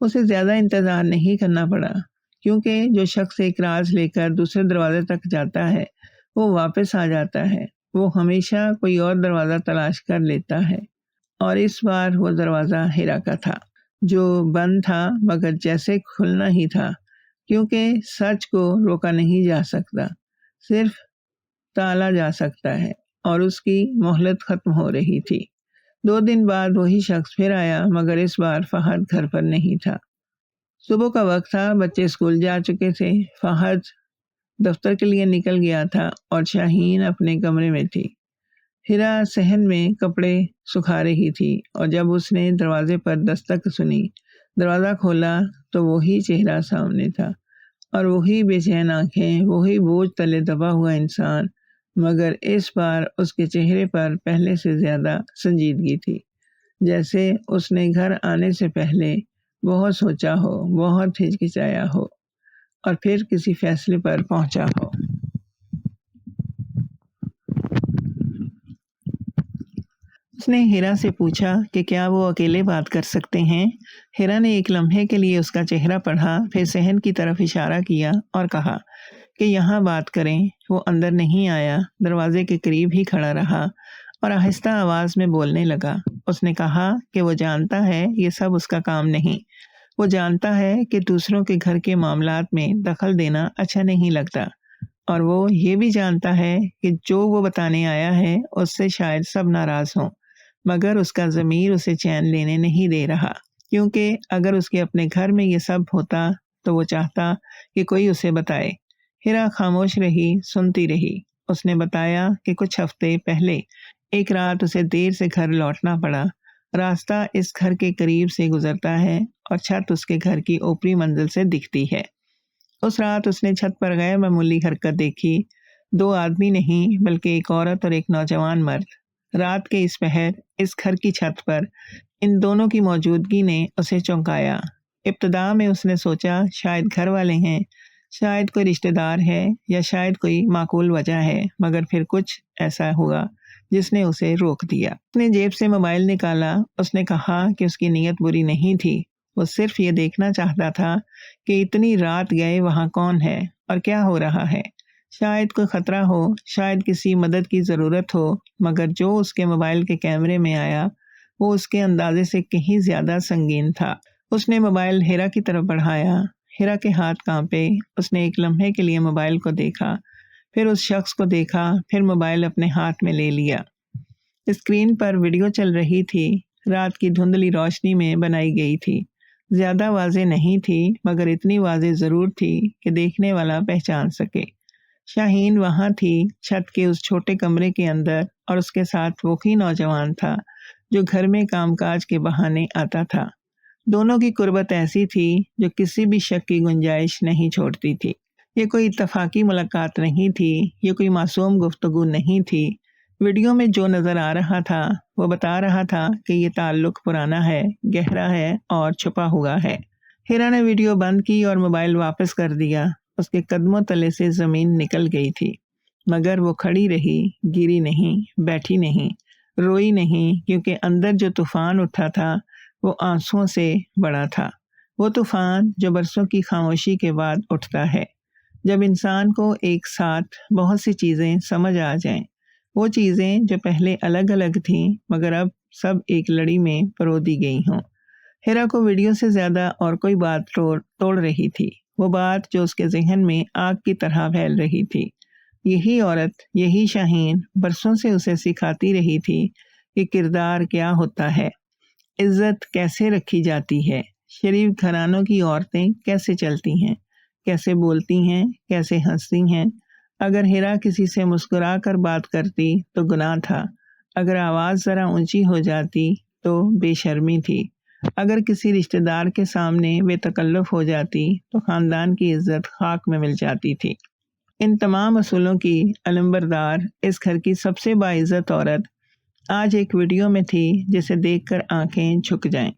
اسے زیادہ انتظار نہیں کرنا پڑا، کیونکہ جو شخص ایک راز لے کر دوسرے دروازے تک جاتا ہے وہ واپس آ جاتا ہے۔ وہ ہمیشہ کوئی اور دروازہ تلاش کر لیتا ہے، اور اس بار وہ دروازہ ہیرا کا تھا، جو بند تھا مگر جیسے کھلنا ہی تھا، کیونکہ سچ کو روکا نہیں جا سکتا، صرف ٹالا جا سکتا ہے، اور اس کی مہلت ختم ہو رہی تھی۔ 2 دن بعد وہی شخص پھر آیا، مگر اس بار فہد گھر پر نہیں تھا۔ صبح کا وقت تھا، بچے اسکول جا چکے تھے، فہد دفتر کے لیے نکل گیا تھا اور شاہین اپنے کمرے میں تھی۔ ہیرا صحن میں کپڑے سکھا رہی تھی اور جب اس نے دروازے پر دستک سنی، دروازہ کھولا تو وہی چہرہ سامنے تھا اور وہی بے چین آنکھیں، وہی بوجھ تلے دبا ہوا انسان، مگر اس بار اس کے چہرے پر پہلے سے زیادہ سنجیدگی تھی، جیسے اس نے گھر آنے سے پہلے بہت سوچا ہو، بہت ہچکچایا ہو اور پھر کسی فیصلے پر پہنچا ہو۔ اس نے ہیرا سے پوچھا کہ کیا وہ اکیلے بات کر سکتے ہیں؟ ہیرا نے ایک لمحے کے لیے اس کا چہرہ پڑھا، پھر صحن کی طرف اشارہ کیا اور کہا کہ یہاں بات کریں۔ وہ اندر نہیں آیا، دروازے کے قریب ہی کھڑا رہا اور آہستہ آواز میں بولنے لگا۔ اس نے کہا کہ وہ جانتا ہے یہ سب اس کا کام نہیں، وہ جانتا ہے کہ دوسروں کے گھر کے معاملات میں دخل دینا اچھا نہیں لگتا، اور وہ یہ بھی جانتا ہے کہ جو وہ بتانے آیا ہے اس سے شاید سب ناراض ہوں، مگر اس کا ضمیر اسے چین لینے نہیں دے رہا، کیونکہ اگر اس کے اپنے گھر میں یہ سب ہوتا تو وہ چاہتا کہ کوئی اسے بتائے۔ ہیرا خاموش رہی، سنتی رہی۔ اس نے بتایا کہ کچھ ہفتے پہلے ایک رات اسے دیر سے گھر لوٹنا پڑا۔ راستہ اس گھر کے قریب سے گزرتا ہے اور چھت اس کے گھر کی اوپری منزل سے دکھتی ہے۔ اس رات اس نے چھت پر غیر معمولی حرکت دیکھی، دو آدمی نہیں بلکہ ایک عورت اور ایک نوجوان مرد۔ رات کے اس پہر اس گھر کی چھت پر ان دونوں کی موجودگی نے اسے چونکایا۔ ابتدا میں اس نے سوچا شاید گھر والے ہیں، شاید کوئی رشتہ دار ہے یا شاید کوئی معقول وجہ ہے، مگر پھر کچھ ایسا ہوا جس نے اسے روک دیا۔ اس نے جیب سے موبائل نکالا۔ اس نے کہا کہ اس کی نیت بری نہیں تھی، وہ صرف یہ دیکھنا چاہتا تھا کہ اتنی رات گئے وہاں کون ہے اور کیا ہو رہا ہے۔ شاید کوئی خطرہ ہو، شاید کسی مدد کی ضرورت ہو، مگر جو اس کے موبائل کے کیمرے میں آیا وہ اس کے اندازے سے کہیں زیادہ سنگین تھا۔ اس نے موبائل ہیرا کی طرف بڑھایا۔ ہیرا کے ہاتھ کانپے۔ اس نے ایک لمحے کے لیے موبائل کو دیکھا، پھر اس شخص کو دیکھا، پھر موبائل اپنے ہاتھ میں لے لیا۔ اسکرین پر ویڈیو چل رہی تھی، رات کی دھندلی روشنی میں بنائی گئی تھی، زیادہ واضح نہیں تھی مگر اتنی واضح ضرور تھی کہ دیکھنے والا پہچان سکے۔ شاہین وہاں تھی، چھت کے اس چھوٹے کمرے کے اندر، اور اس کے ساتھ وہی نوجوان تھا جو گھر میں کام کاج کے بہانے آتا تھا۔ دونوں کی قربت ایسی تھی جو کسی بھی شک کی گنجائش نہیں چھوڑتی تھی۔ یہ کوئی اتفاقی ملاقات نہیں تھی، یہ کوئی معصوم گفتگو نہیں تھی۔ ویڈیو میں جو نظر آ رہا تھا وہ بتا رہا تھا کہ یہ تعلق پرانا ہے، گہرا ہے اور چھپا ہوا ہے۔ ہیرا نے ویڈیو بند کی اور موبائل واپس کر دیا۔ اس کے قدموں تلے سے زمین نکل گئی تھی، مگر وہ کھڑی رہی، گری نہیں، بیٹھی نہیں، روئی نہیں، کیونکہ اندر جو طوفان اٹھا تھا وہ آنسوؤں سے بڑا تھا۔ وہ طوفان جو برسوں کی خاموشی کے بعد اٹھتا ہے، جب انسان کو ایک ساتھ بہت سی چیزیں سمجھ آ جائیں، وہ چیزیں جو پہلے الگ الگ تھیں مگر اب سب ایک لڑی میں پرو دی گئی ہوں۔ ہیرا کو ویڈیو سے زیادہ اور کوئی بات توڑ رہی تھی، وہ بات جو اس کے ذہن میں آگ کی طرح پھیل رہی تھی۔ یہی عورت، یہی شاہین برسوں سے اسے سکھاتی رہی تھی کہ کردار کیا ہوتا ہے، عزت کیسے رکھی جاتی ہے، شریف گھرانوں کی عورتیں کیسے چلتی ہیں، کیسے بولتی ہیں، کیسے ہنستی ہیں۔ اگر ہیرا کسی سے مسکرا کر بات کرتی تو گناہ تھا، اگر آواز ذرا اونچی ہو جاتی تو بے شرمی تھی، اگر کسی رشتہ دار کے سامنے بے تکلف ہو جاتی تو خاندان کی عزت خاک میں مل جاتی تھی۔ ان تمام اصولوں کی علمبردار اس گھر کی سب سے باعزت عورت آج ایک ویڈیو میں تھی جسے دیکھ کر آنکھیں جھک جائیں۔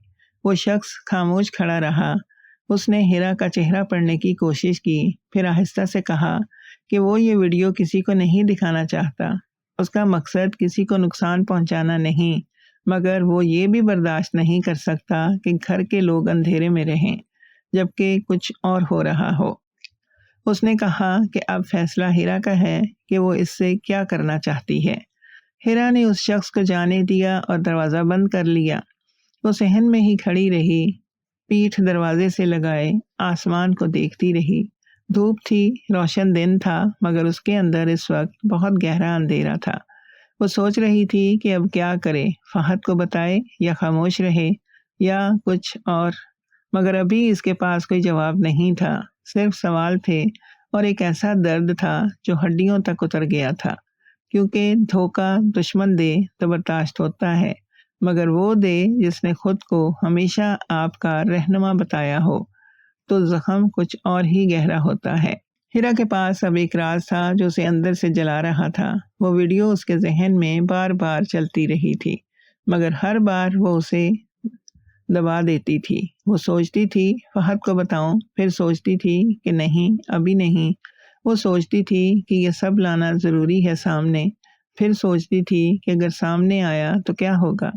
وہ شخص خاموش کھڑا رہا۔ اس نے ہیرا کا چہرہ پڑھنے کی کوشش کی، پھر آہستہ سے کہا کہ وہ یہ ویڈیو کسی کو نہیں دکھانا چاہتا۔ اس کا مقصد کسی کو نقصان پہنچانا نہیں، مگر وہ یہ بھی برداشت نہیں کر سکتا کہ گھر کے لوگ اندھیرے میں رہیں جبکہ کچھ اور ہو رہا ہو۔ اس نے کہا کہ اب فیصلہ ہیرا کا ہے کہ وہ اس سے کیا کرنا چاہتی ہے۔ ہیرا نے اس شخص کو جانے دیا اور دروازہ بند کر لیا۔ وہ صحن میں ہی کھڑی رہی، پیٹھ دروازے سے لگائے، آسمان کو دیکھتی رہی۔ دھوپ تھی، روشن دن تھا، مگر اس کے اندر اس وقت بہت گہرا اندھیرا تھا۔ وہ سوچ رہی تھی کہ اب کیا کرے، فہد کو بتائے یا خاموش رہے یا کچھ اور مگر ابھی اس کے پاس کوئی جواب نہیں تھا، صرف سوال تھے اور ایک ایسا درد تھا جو ہڈیوں تک اتر گیا تھا، کیونکہ دھوکہ دشمن دے تو برداشت ہوتا ہے، مگر وہ دے جس نے خود کو ہمیشہ آپ کا رہنما بتایا ہو تو زخم کچھ اور ہی گہرا ہوتا ہے۔ ہیرا کے پاس اب ایک راز تھا جو اسے اندر سے جلا رہا تھا۔ وہ ویڈیو اس کے ذہن میں بار بار چلتی رہی تھی، مگر ہر بار وہ اسے دبا دیتی تھی۔ وہ سوچتی تھی فہد کو بتاؤں، پھر سوچتی تھی کہ نہیں، ابھی نہیں۔ وہ سوچتی تھی کہ یہ سب لانا ضروری ہے سامنے، پھر سوچتی تھی کہ اگر سامنے آیا تو کیا ہوگا؟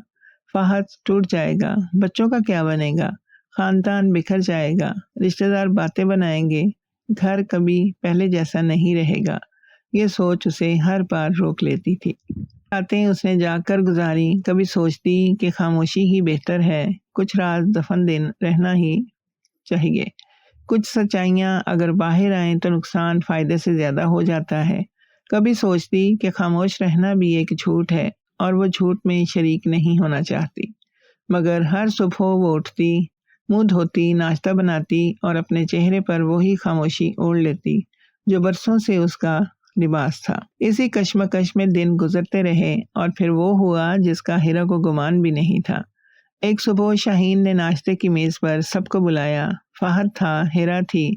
فہد ٹوٹ جائے گا، بچوں کا کیا بنے گا؟ خاندان بکھر جائے گا، رشتہ دار باتیں بنائیں گے، گھر کبھی پہلے جیسا نہیں رہے گا۔ یہ سوچ اسے ہر بار روک لیتی تھی۔ راتیں اس نے جاگ کر گزاری، کبھی سوچتی کہ خاموشی ہی بہتر ہے، کچھ راز دفن رہنا ہی چاہیے، کچھ سچائیاں اگر باہر آئیں تو نقصان فائدے سے زیادہ ہو جاتا ہے۔ کبھی سوچتی کہ خاموش رہنا بھی ایک جھوٹ ہے اور وہ جھوٹ میں شریک نہیں ہونا چاہتی، مگر ہر صبح وہ اٹھتی، منہ دھوتی، ناشتہ بناتی اور اپنے چہرے پر وہی خاموشی اوڑھ لیتی جو برسوں سے اس کا لباس تھا۔ اسی کشمکش میں دن گزرتے رہے اور پھر وہ ہوا جس کا ہیرا کو گمان بھی نہیں تھا۔ ایک صبح شاہین نے ناشتے کی میز پر سب کو بلایا۔ فہد تھا، ہیرا تھی،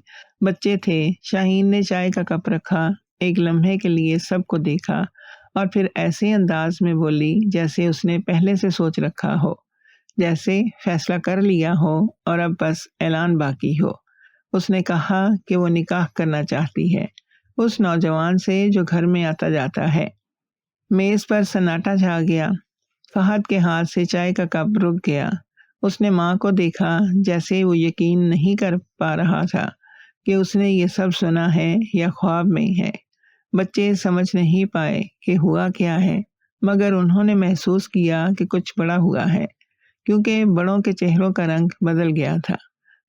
بچے تھے۔ شاہین نے چائے کا کپ رکھا، ایک لمحے کے لیے سب کو دیکھا اور پھر ایسے انداز میں بولی جیسے اس نے پہلے سے سوچ رکھا ہو، جیسے فیصلہ کر لیا ہو اور اب بس اعلان باقی ہو۔ اس نے کہا کہ وہ نکاح کرنا چاہتی ہے اس نوجوان سے جو گھر میں آتا جاتا ہے۔ میز پر سناٹا چھا گیا۔ فہد کے ہاتھ سے چائے کا کپ رک گیا۔ اس نے ماں کو دیکھا، جیسے وہ یقین نہیں کر پا رہا تھا کہ اس نے یہ سب سنا ہے یا خواب میں ہے۔ بچے سمجھ نہیں پائے کہ ہوا کیا ہے، مگر انہوں نے محسوس کیا کہ کچھ بڑا ہوا ہے، کیونکہ بڑوں کے چہروں کا رنگ بدل گیا تھا۔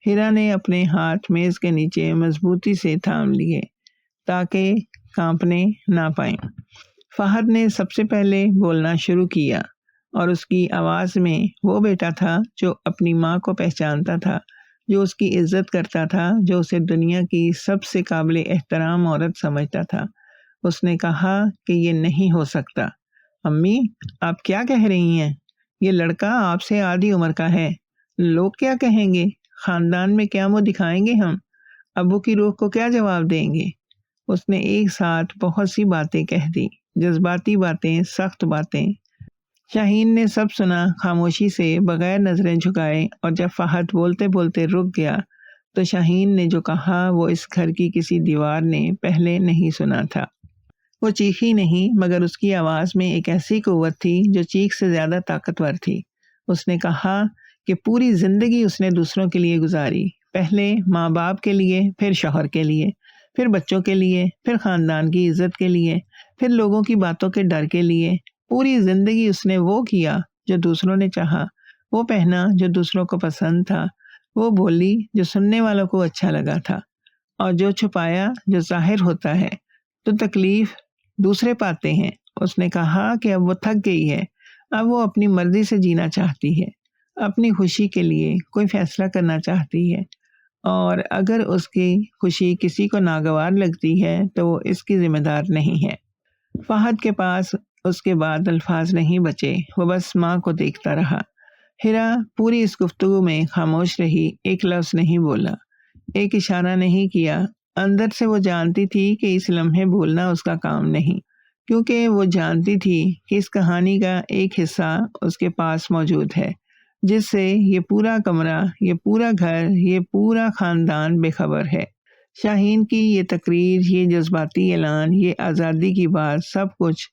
ہیرا نے اپنے ہاتھ میز کے نیچے مضبوطی سے تھام لیے تاکہ کانپنے نہ پائیں۔ فہد نے سب سے پہلے بولنا شروع کیا اور اس کی آواز میں وہ بیٹا تھا جو اپنی ماں کو پہچانتا تھا، جو اس کی عزت کرتا تھا، جو اسے دنیا کی سب سے قابل احترام عورت سمجھتا تھا۔ اس نے کہا کہ یہ نہیں ہو سکتا۔ امی، آپ کیا کہہ رہی ہیں؟ یہ لڑکا آپ سے آدھی عمر کا ہے، لوگ کیا کہیں گے؟ خاندان میں کیا منہ دکھائیں گے ہم؟ ابو کی روح کو کیا جواب دیں گے؟ اس نے ایک ساتھ بہت سی باتیں کہہ دی، جذباتی باتیں، سخت باتیں۔ شاہین نے سب سنا، خاموشی سے، بغیر نظریں جھکائے، اور جب فہد بولتے بولتے رک گیا تو شاہین نے جو کہا وہ اس گھر کی کسی دیوار نے پہلے نہیں سنا تھا۔ وہ چیخی نہیں، مگر اس کی آواز میں ایک ایسی قوت تھی جو چیخ سے زیادہ طاقتور تھی۔ اس نے کہا کہ پوری زندگی اس نے دوسروں کے لیے گزاری، پہلے ماں باپ کے لیے، پھر شوہر کے لیے، پھر بچوں کے لیے، پھر خاندان کی عزت کے لیے، پھر لوگوں کی باتوں کے ڈر کے لیے۔ پوری زندگی اس نے وہ کیا جو دوسروں نے چاہا، وہ پہنا جو دوسروں کو پسند تھا، وہ بولی جو سننے والوں کو اچھا لگا تھا، اور جو چھپایا جو ظاہر ہوتا ہے تو تکلیف دوسرے پاتے ہیں۔ اس نے کہا کہ اب وہ تھک گئی ہے، اب وہ اپنی مرضی سے جینا چاہتی ہے، اپنی خوشی کے لیے کوئی فیصلہ کرنا چاہتی ہے، اور اگر اس کی خوشی کسی کو ناگوار لگتی ہے تو وہ اس کی ذمہ دار نہیں ہے۔ فہد کے پاس اس کے بعد الفاظ نہیں بچے، وہ بس ماں کو دیکھتا رہا۔ ہیرا پوری اس گفتگو میں خاموش رہی، ایک لفظ نہیں بولا، ایک اشارہ نہیں کیا۔ اندر سے وہ جانتی تھی کہ اس لمحے بولنا اس کا کام نہیں، کیونکہ وہ جانتی تھی کہ اس کہانی کا ایک حصہ اس کے پاس موجود ہے جس سے یہ پورا کمرہ، یہ پورا گھر، یہ پورا خاندان بے خبر ہے۔ شاہین کی یہ تقریر، یہ جذباتی اعلان، یہ آزادی کی بات، سب کچھ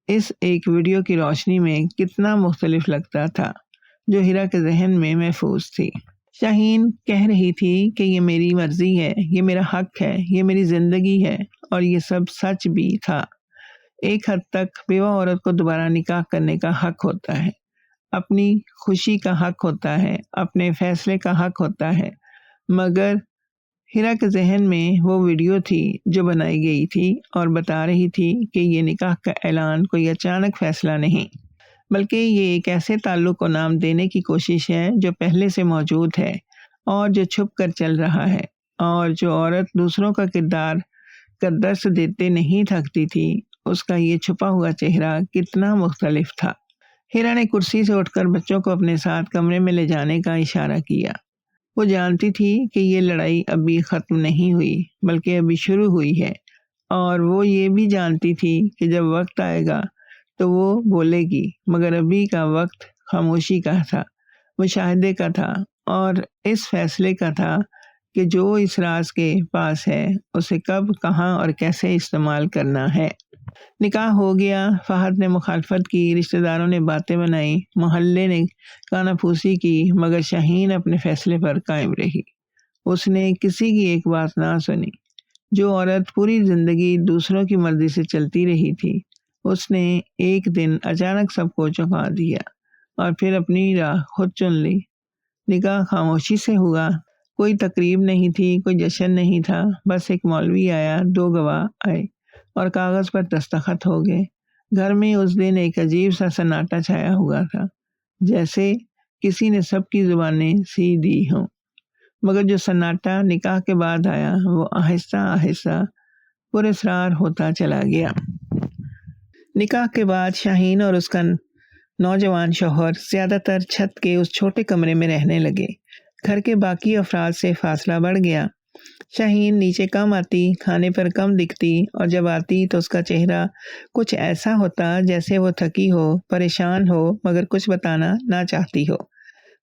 اس ایک ویڈیو کی روشنی میں کتنا مختلف لگتا تھا جو ہیرا کے ذہن میں محفوظ تھی۔ شاہین کہہ رہی تھی کہ یہ میری مرضی ہے، یہ میرا حق ہے، یہ میری زندگی ہے، اور یہ سب سچ بھی تھا۔ ایک حد تک بیوہ عورت کو دوبارہ نکاح کرنے کا حق ہوتا ہے، اپنی خوشی کا حق ہوتا ہے، اپنے فیصلے کا حق ہوتا ہے، مگر ہیرا کے ذہن میں وہ ویڈیو تھی جو بنائی گئی تھی اور بتا رہی تھی کہ یہ نکاح کا اعلان کوئی اچانک فیصلہ نہیں، بلکہ یہ ایک ایسے تعلق کو نام دینے کی کوشش ہے جو پہلے سے موجود ہے اور جو چھپ کر چل رہا ہے، اور جو عورت دوسروں کا کردار کا درس دیتے نہیں تھکتی تھی، اس کا یہ چھپا ہوا چہرہ کتنا مختلف تھا۔ ہیرا نے کرسی سے اٹھ کر بچوں کو اپنے ساتھ کمرے میں لے جانے کا اشارہ کیا۔ وہ جانتی تھی کہ یہ لڑائی ابھی ختم نہیں ہوئی بلکہ ابھی شروع ہوئی ہے، اور وہ یہ بھی جانتی تھی کہ جب وقت آئے گا تو وہ بولے گی، مگر ابھی کا وقت خاموشی کا تھا، مشاہدے کا تھا، اور اس فیصلے کا تھا کہ جو اس راز کے پاس ہے اسے کب، کہاں اور کیسے استعمال کرنا ہے۔ نکاح ہو گیا، فہد نے مخالفت کی، رشتہ داروں نے باتیں بنائی، محلے نے کانا پھوسی کی، مگر شاہین اپنے فیصلے پر قائم رہی۔ اس نے کسی کی ایک بات نہ سنی۔ جو عورت پوری زندگی دوسروں کی مرضی سے چلتی رہی تھی، اس نے ایک دن اچانک سب کو چونکا دیا اور پھر اپنی راہ خود چن لی۔ نکاح خاموشی سے ہوا، کوئی تقریب نہیں تھی، کوئی جشن نہیں تھا، بس ایک مولوی آیا، 2 گواہ آئے اور کاغذ پر دستخط ہو گئے۔ گھر میں اس دن ایک عجیب سا سناٹا چھایا ہوا تھا، جیسے کسی نے سب کی زبانیں سی دی ہوں، مگر جو سناٹا نکاح کے بعد آیا وہ آہستہ آہستہ پراسرار ہوتا چلا گیا۔ نکاح کے بعد شاہین اور اس کا نوجوان شوہر زیادہ تر چھت کے اس چھوٹے کمرے میں رہنے لگے۔ گھر کے باقی افراد سے فاصلہ بڑھ گیا۔ شاہین نیچے کم آتی، کھانے پر کم دکھتی، اور جب آتی تو اس کا چہرہ کچھ ایسا ہوتا جیسے وہ تھکی ہو، پریشان ہو، مگر کچھ بتانا نہ چاہتی ہو۔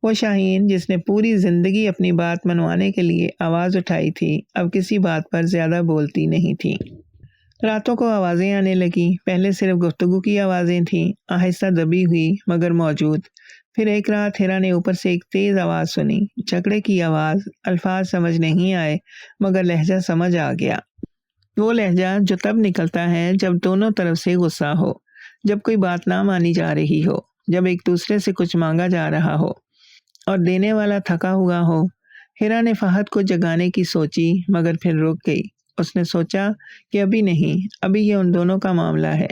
وہ شاہین جس نے پوری زندگی اپنی بات منوانے کے لیے آواز اٹھائی تھی، اب کسی بات پر زیادہ بولتی نہیں تھی۔ راتوں کو آوازیں آنے لگیں، پہلے صرف گفتگو کی آوازیں تھیں، آہستہ دبی ہوئی مگر موجود۔ پھر ایک رات ہیرا نے اوپر سے ایک تیز آواز سنی، جھگڑے کی آواز۔ الفاظ سمجھ نہیں آئے مگر لہجہ سمجھ آ گیا۔ وہ لہجہ جو تب نکلتا ہے جب دونوں طرف سے غصہ ہو، جب کوئی بات نہ مانی جا رہی ہو، جب ایک دوسرے سے کچھ مانگا جا رہا ہو اور دینے والا تھکا ہوا ہو۔ ہیرا نے فہد کو جگانے کی سوچی مگر پھر رک گئی۔ اس نے سوچا کہ ابھی نہیں، ابھی یہ ان دونوں کا معاملہ ہے۔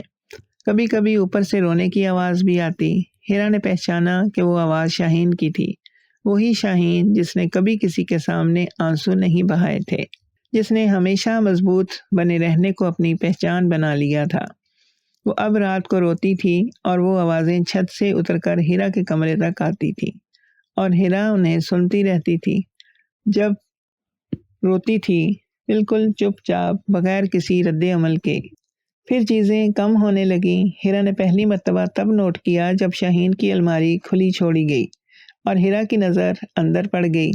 کبھی کبھی اوپر سے رونے کی آواز بھی آتی۔ ہیرا نے پہچانا کہ وہ آواز شاہین کی تھی، وہی شاہین جس نے کبھی کسی کے سامنے آنسو نہیں بہائے تھے، جس نے ہمیشہ مضبوط بنے رہنے کو اپنی پہچان بنا لیا تھا۔ وہ اب رات کو روتی تھی اور وہ آوازیں چھت سے اتر کر ہیرا کے کمرے تک آتی تھی، اور ہیرا انہیں سنتی رہتی تھی۔ جب روتی تھی بالکل چپ چاپ، بغیر کسی رد عمل کے۔ پھر چیزیں کم ہونے لگیں۔ ہیرا نے پہلی مرتبہ تب نوٹ کیا جب شاہین کی الماری کھلی چھوڑی گئی اور ہیرا کی نظر اندر پڑ گئی۔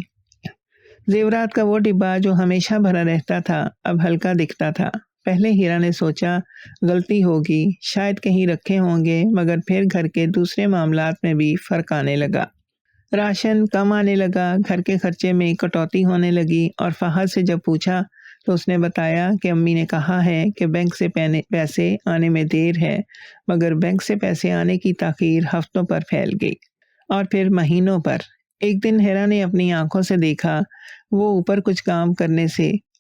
زیورات کا وہ ڈبہ جو ہمیشہ بھرا رہتا تھا اب ہلکا دکھتا تھا۔ پہلے ہیرا نے سوچا غلطی ہوگی، شاید کہیں رکھے ہوں گے، مگر پھر گھر کے دوسرے معاملات میں بھی فرق آنے لگا۔ راشن کم آنے لگا، گھر کے خرچے میں کٹوتی ہونے لگی، اور فہد سے جب پوچھا تو اس نے بتایا کہ امی نے کہا ہے کہ بینک سے پیسے آنے میں دیر ہے، مگر بینک سے پیسے آنے کی تاخیر ہفتوں پر پھیل گئی اور پھر مہینوں پر۔ ایک دن ہیرا نے اپنی آنکھوں سے دیکھا، وہ اوپر کچھ کام کرنے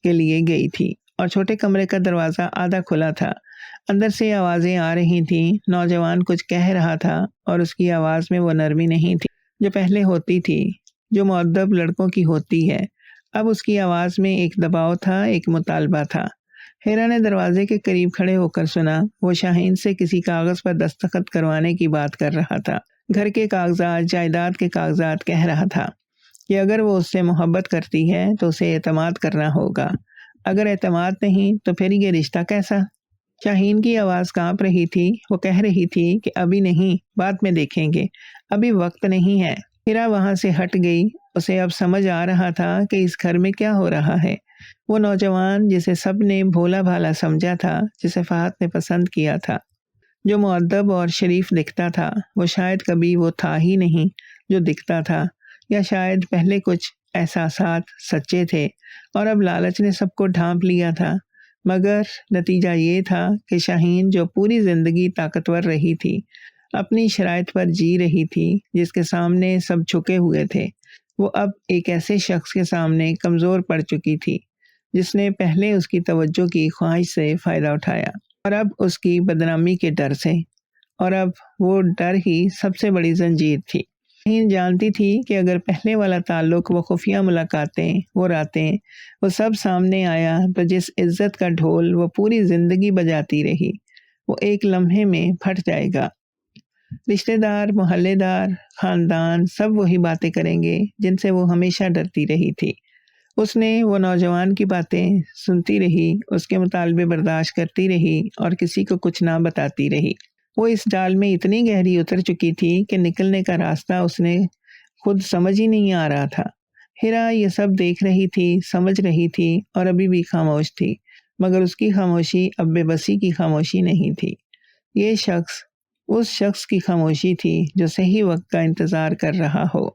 کے لیے گئی تھی اور چھوٹے کمرے کا دروازہ آدھا کھلا تھا۔ اندر سے آوازیں آ رہی تھیں، نوجوان کچھ کہہ رہا تھا اور اس کی آواز میں وہ نرمی نہیں تھی جو پہلے ہوتی تھی، جو مؤدب لڑکوں کی ہوتی ہے۔ اب اس کی آواز میں ایک دباؤ تھا، ایک مطالبہ تھا۔ ہیرا نے دروازے کے قریب کھڑے ہو کر سنا، وہ شاہین سے کسی کاغذ پر دستخط کروانے کی بات کر رہا تھا۔ گھر کے کاغذات، جائیداد کے کاغذات۔ کہہ رہا تھا کہ اگر وہ اس سے محبت کرتی ہے تو اسے اعتماد کرنا ہوگا، اگر اعتماد نہیں تو پھر یہ رشتہ کیسا؟ شاہین کی آواز کانپ رہی تھی، وہ کہہ رہی تھی کہ ابھی نہیں، بعد میں دیکھیں گے، ابھی وقت نہیں ہے۔ ہیرا وہاں سے ہٹ گئی۔ اسے اب سمجھ آ رہا تھا کہ اس گھر میں کیا ہو رہا ہے۔ وہ نوجوان جسے سب نے بھولا بھالا سمجھا تھا، جسے فہد نے پسند کیا تھا، جو مؤدب اور شریف دکھتا تھا، وہ شاید کبھی وہ تھا ہی نہیں جو دکھتا تھا، یا شاید پہلے کچھ احساسات سچے تھے اور اب لالچ نے سب کو ڈھانپ لیا تھا۔ مگر نتیجہ یہ تھا کہ شاہین جو پوری زندگی طاقتور رہی تھی، اپنی شرائط پر جی رہی تھی، جس کے سامنے سب جھکے ہوئے تھے، وہ اب ایک ایسے شخص کے سامنے کمزور پڑ چکی تھی جس نے پہلے اس کی توجہ کی خواہش سے فائدہ اٹھایا، اور اب اس کی بدنامی کے ڈر سے، اور اب وہ ڈر ہی سب سے بڑی زنجیر تھی۔ شاہین جانتی تھی کہ اگر پہلے والا تعلق، وہ خفیہ ملاقاتیں، وہ راتیں، وہ سب سامنے آیا تو جس عزت کا ڈھول وہ پوری زندگی بجاتی رہی وہ ایک لمحے میں پھٹ جائے گا۔ رشتہ دار، محلے دار، خاندان سب وہی باتیں کریں گے جن سے وہ ہمیشہ ڈرتی رہی تھی۔ اس نے وہ نوجوان کی باتیں سنتی رہی، اس کے مطالبے برداشت کرتی رہی اور کسی کو کچھ نہ بتاتی رہی۔ وہ اس جال میں اتنی گہری اتر چکی تھی کہ نکلنے کا راستہ اس نے خود سمجھ ہی نہیں آ رہا تھا۔ ہیرا یہ سب دیکھ رہی تھی، سمجھ رہی تھی اور ابھی بھی خاموش تھی، مگر اس کی خاموشی اب بے بسی کی خاموشی نہیں تھی۔ یہ شخص اس شخص کی خاموشی تھی جو صحیح وقت کا انتظار کر رہا ہو،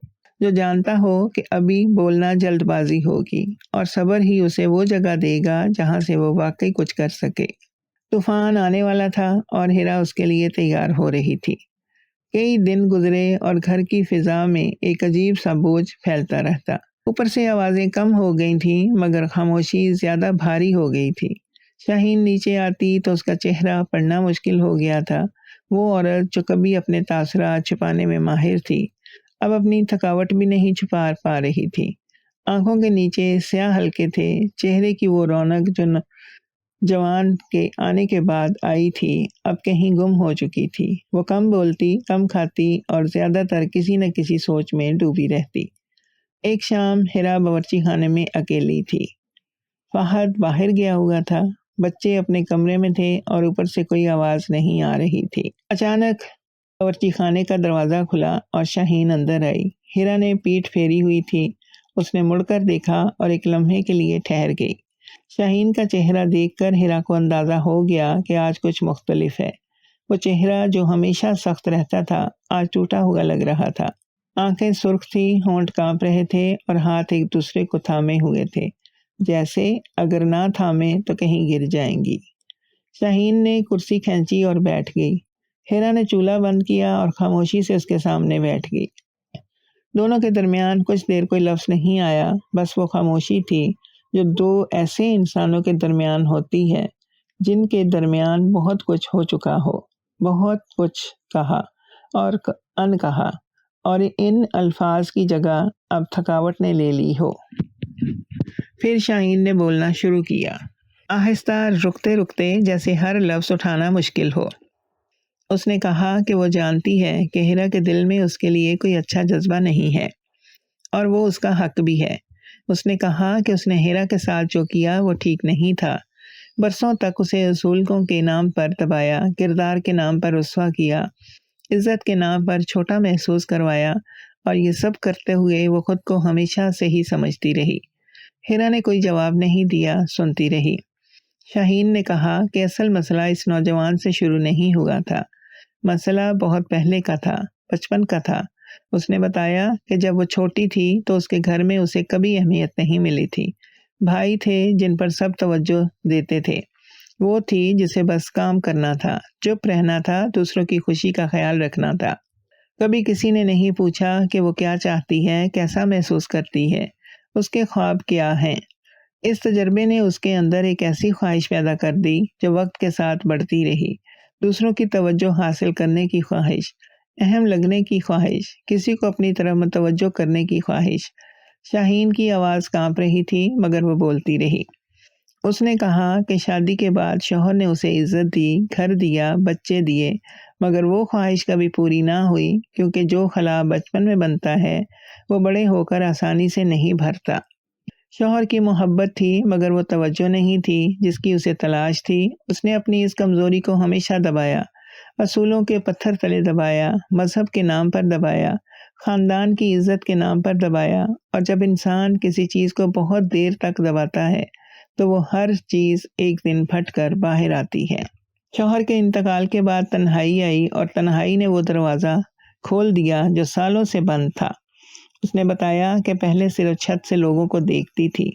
جو جانتا ہو کہ ابھی بولنا جلد بازی ہوگی اور صبر ہی اسے وہ جگہ دے گا جہاں سے وہ واقعی کچھ کر سکے۔ طوفان آنے والا تھا اور ہیرا اس کے لیے تیار ہو رہی تھی۔ کئی دن گزرے اور گھر کی فضا میں ایک عجیب سا بوجھ پھیلتا رہتا۔ اوپر سے آوازیں کم ہو گئی تھیں مگر خاموشی زیادہ بھاری ہو گئی تھی۔ شاہین نیچے آتی تو اس کا چہرہ پڑھنا مشکل ہو گیا تھا۔ وہ عورت جو کبھی اپنے تاثرات چھپانے میں ماہر تھی، اب اپنی تھکاوٹ بھی نہیں چھپا پا رہی تھی۔ آنکھوں کے نیچے سیاہ حلقے تھے، چہرے کی وہ رونق جو جوان کے آنے کے بعد آئی تھی اب کہیں گم ہو چکی تھی۔ وہ کم بولتی، کم کھاتی اور زیادہ تر کسی نہ کسی سوچ میں ڈوبی رہتی۔ ایک شام ہیرا باورچی خانے میں اکیلی تھی۔ فہد باہر گیا ہوا تھا، بچے اپنے کمرے میں تھے اور اوپر سے کوئی آواز نہیں آ رہی تھی۔ اچانک باورچی خانے کا دروازہ کھلا اور شاہین اندر آئی۔ ہیرا نے پیٹھ پھیری ہوئی تھی، اس نے مڑ کر دیکھا اور ایک لمحے کے لیے ٹھہر گئی۔ شاہین کا چہرہ دیکھ کر ہیرا کو اندازہ ہو گیا کہ آج کچھ مختلف ہے۔ وہ چہرہ جو ہمیشہ سخت رہتا تھا آج ٹوٹا ہوا لگ رہا تھا۔ آنکھیں سرخ تھی، ہونٹ کانپ رہے تھے اور ہاتھ ایک دوسرے کو تھامے ہوئے تھے، جیسے اگر نہ تھامے تو کہیں گر جائیں گی۔ شاہین نے کرسی کھینچی اور بیٹھ گئی۔ ہیرا نے چولہا بند کیا اور خاموشی سے اس کے سامنے بیٹھ گئی۔ دونوں کے درمیان کچھ دیر کوئی لفظ نہیں آیا، بس وہ خاموشی تھی جو دو ایسے انسانوں کے درمیان ہوتی ہے جن کے درمیان بہت کچھ ہو چکا ہو، بہت کچھ کہا اور ان کہا، اور ان الفاظ کی جگہ اب تھکاوٹ نے لے لی ہو۔ پھر شاہین نے بولنا شروع کیا، آہستہ، رکتے رکتے، جیسے ہر لفظ اٹھانا مشکل ہو۔ اس نے کہا کہ وہ جانتی ہے کہ ہیرا کے دل میں اس کے لیے کوئی اچھا جذبہ نہیں ہے اور وہ اس کا حق بھی ہے۔ اس نے کہا کہ اس نے ہیرا کے ساتھ جو کیا وہ ٹھیک نہیں تھا۔ برسوں تک اسے اصولوں کے نام پر دبایا، کردار کے نام پر رسوا کیا، عزت کے نام پر چھوٹا محسوس کروایا، اور یہ سب کرتے ہوئے وہ خود کو ہمیشہ سے ہی سمجھتی رہی۔ ہیرا نے کوئی جواب نہیں دیا، سنتی رہی۔ شاہین نے کہا کہ اصل مسئلہ اس نوجوان سے شروع نہیں ہوا تھا، مسئلہ بہت پہلے کا تھا، بچپن کا تھا۔ اس نے بتایا کہ جب وہ چھوٹی تھی تو اس کے گھر میں اسے کبھی اہمیت نہیں ملی تھی۔ بھائی تھے جن پر سب توجہ دیتے تھے، وہ تھی جسے بس کام کرنا تھا، چپ رہنا تھا، دوسروں کی خوشی کا خیال رکھنا تھا۔ کبھی کسی نے نہیں پوچھا کہ وہ کیا چاہتی ہے، کیسا محسوس کرتی ہے، اس کے خواب کیا ہیں۔ اس تجربے نے اس کے اندر ایک ایسی خواہش پیدا کر دی جو وقت کے ساتھ بڑھتی رہی، دوسروں کی توجہ حاصل کرنے کی خواہش، اہم لگنے کی خواہش، کسی کو اپنی طرف متوجہ کرنے کی خواہش۔ شاہین کی آواز کانپ رہی تھی مگر وہ بولتی رہی۔ اس نے کہا کہ شادی کے بعد شوہر نے اسے عزت دی، گھر دیا، بچے دیے، مگر وہ خواہش کبھی پوری نہ ہوئی، کیونکہ جو خلا بچپن میں بنتا ہے وہ بڑے ہو کر آسانی سے نہیں بھرتا۔ شوہر کی محبت تھی مگر وہ توجہ نہیں تھی جس کی اسے تلاش تھی۔ اس نے اپنی اس کمزوری کو ہمیشہ دبایا، اصولوں کے پتھر تلے دبایا، مذہب کے نام پر دبایا، خاندان کی عزت کے نام پر دبایا، اور جب انسان کسی چیز کو بہت دیر تک دباتا ہے تو وہ ہر چیز ایک دن پھٹ کر باہر آتی ہے۔ شوہر کے انتقال کے بعد تنہائی آئی اور تنہائی نے وہ دروازہ کھول دیا جو سالوں سے بند تھا۔ اس نے بتایا کہ پہلے صرف چھت سے لوگوں کو دیکھتی تھی،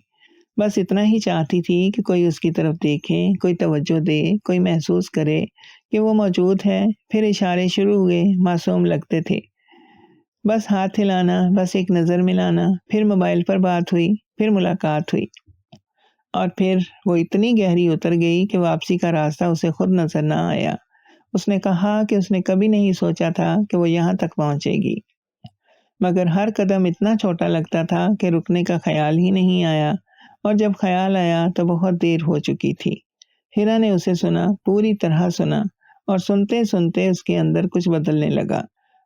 بس اتنا ہی چاہتی تھی کہ کوئی اس کی طرف دیکھے، کوئی توجہ دے، کوئی محسوس کرے کہ وہ موجود ہے۔ پھر اشارے شروع ہوئے، معصوم لگتے تھے، بس ہاتھ ہلانا، بس ایک نظر ملانا، پھر موبائل پر بات ہوئی، پھر ملاقات ہوئی، اور پھر وہ اتنی گہری اتر گئی کہ واپسی کا راستہ اسے خود نظر نہ آیا۔ اس نے کہا کہ اس نے کبھی نہیں سوچا تھا کہ وہ یہاں تک پہنچے گی۔ مگر ہر قدم اتنا چھوٹا لگتا تھا کہ رکنے کا خیال ہی نہیں آیا، اور جب خیال آیا تو بہت دیر ہو چکی تھی۔ ہیرا نے اسے سنا، پوری طرح سنا، اور سنتے سنتے اس کے اندر کچھ بدلنے لگا۔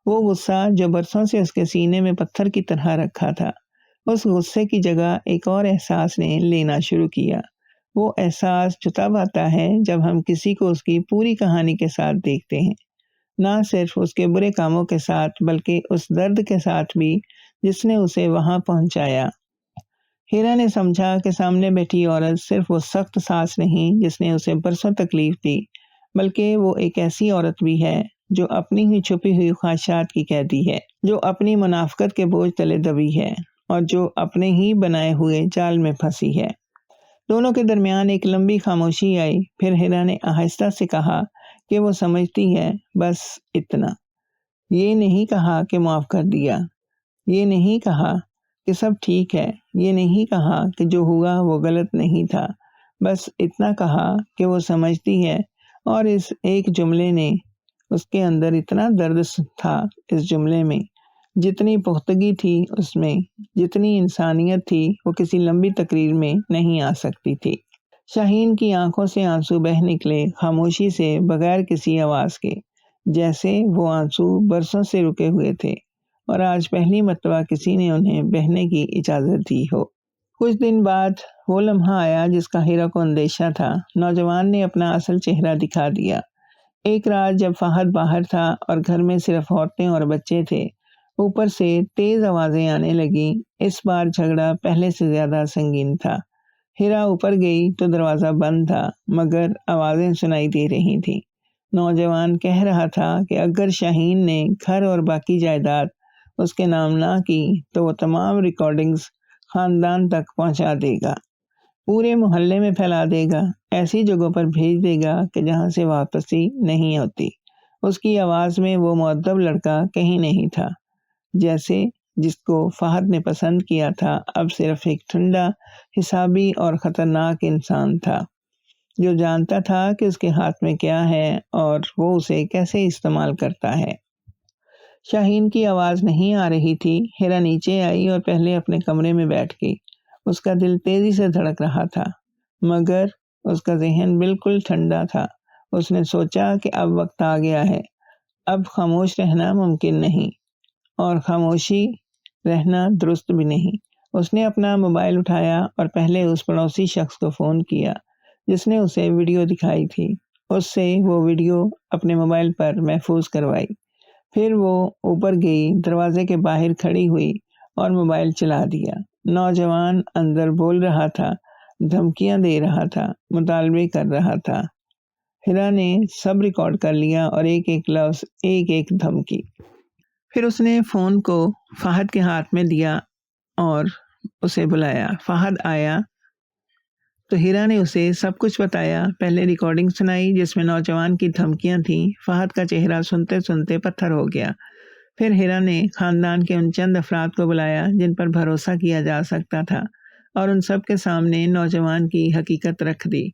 وہ غصہ جو برسوں سے اس کے سینے میں پتھر کی طرح رکھا تھا، اس غصے کی جگہ ایک اور احساس نے لینا شروع کیا۔ وہ احساس جو تب آتا ہے جب ہم کسی کو اس کی پوری کہانی کے ساتھ دیکھتے ہیں، نہ صرف اس کے برے کاموں کے ساتھ بلکہ اس درد کے ساتھ بھی جس نے اسے وہاں پہنچایا۔ ہیرا نے سمجھا کہ سامنے بیٹھی عورت صرف وہ سخت ساس نہیں جس نے اسے برسوں تکلیف دی، بلکہ وہ ایک ایسی عورت بھی ہے جو اپنی ہی چھپی ہوئی خواہشات کی قیدی ہے، جو اپنی منافقت کے بوجھ تلے دبی ہے، اور جو اپنے ہی بنائے ہوئے جال میں پھنسی ہے۔ دونوں کے درمیان ایک لمبی خاموشی آئی، پھر ہیرا نے آہستہ سے کہا کہ وہ سمجھتی ہے، بس اتنا۔ یہ نہیں کہا کہ معاف کر دیا، یہ نہیں کہا کہ سب ٹھیک ہے، یہ نہیں کہا کہ جو ہوا وہ غلط نہیں تھا، بس اتنا کہا کہ وہ سمجھتی ہے، اور اس ایک جملے نے اس کے اندر اتنا درد تھا، اس جملے میں جتنی پختگی تھی، اس میں جتنی انسانیت تھی، وہ کسی لمبی تقریر میں نہیں آ سکتی تھی۔ شاہین کی آنکھوں سے آنسو بہہ نکلے، خاموشی سے، بغیر کسی آواز کے، جیسے وہ آنسو برسوں سے رکے ہوئے تھے اور آج پہلی مرتبہ کسی نے انہیں بہنے کی اجازت دی ہو۔ کچھ دن بعد وہ لمحہ آیا جس کا ہیرا کو اندیشہ تھا۔ نوجوان نے اپنا اصل چہرہ دکھا دیا۔ ایک رات جب فہد باہر تھا اور گھر میں صرف عورتیں اور بچے تھے، اوپر سے تیز آوازیں آنے لگیں۔ اس بار جھگڑا پہلے سے زیادہ سنگین تھا۔ ہیرا اوپر گئی تو دروازہ بند تھا، مگر آوازیں سنائی دے رہی تھیں۔ نوجوان کہہ رہا تھا کہ اگر شاہین نے گھر اور باقی جائیداد اس کے نام نہ کی تو وہ تمام ریکارڈنگز خاندان تک پہنچا دے گا، پورے محلے میں پھیلا دے گا، ایسی جگہوں پر بھیج دے گا کہ جہاں سے واپسی نہیں ہوتی۔ اس کی آواز میں وہ مؤدب لڑکا کہیں نہیں تھا جیسے جس کو فہد نے پسند کیا تھا، اب صرف ایک ٹھنڈا، حسابی اور خطرناک انسان تھا جو جانتا تھا کہ اس کے ہاتھ میں کیا ہے اور وہ اسے کیسے استعمال کرتا ہے۔ شاہین کی آواز نہیں آ رہی تھی۔ ہیرا نیچے آئی اور پہلے اپنے کمرے میں بیٹھ گئی۔ اس کا دل تیزی سے دھڑک رہا تھا، مگر اس کا ذہن بالکل ٹھنڈا تھا۔ اس نے سوچا کہ اب وقت آ گیا ہے، اب خاموش رہنا ممکن نہیں، اور خاموشی رہنا درست بھی نہیں۔ اس نے اپنا موبائل اٹھایا اور پہلے اس پڑوسی شخص کو فون کیا جس نے اسے ویڈیو دکھائی تھی۔ اس سے وہ ویڈیو اپنے موبائل پر محفوظ کروائی۔ پھر وہ اوپر گئی، دروازے کے باہر کھڑی ہوئی اور موبائل چلا دیا۔ نوجوان اندر بول رہا تھا، دھمکیاں دے رہا تھا، مطالبے کر رہا تھا۔ ہیرا نے سب ریکارڈ کر لیا، اور ایک ایک لفظ، ایک ایک دھمکی۔ پھر اس نے فون کو فہد کے ہاتھ میں دیا اور اسے بلایا۔ فہد آیا تو ہیرا نے اسے سب کچھ بتایا۔ پہلے ریکارڈنگ سنائی جس میں نوجوان کی دھمکیاں تھیں۔ فہد کا چہرہ سنتے سنتے پتھر ہو گیا۔ پھر ہیرا نے خاندان کے ان چند افراد کو بلایا جن پر بھروسہ کیا جا سکتا تھا، اور ان سب کے سامنے نوجوان کی حقیقت رکھ دی۔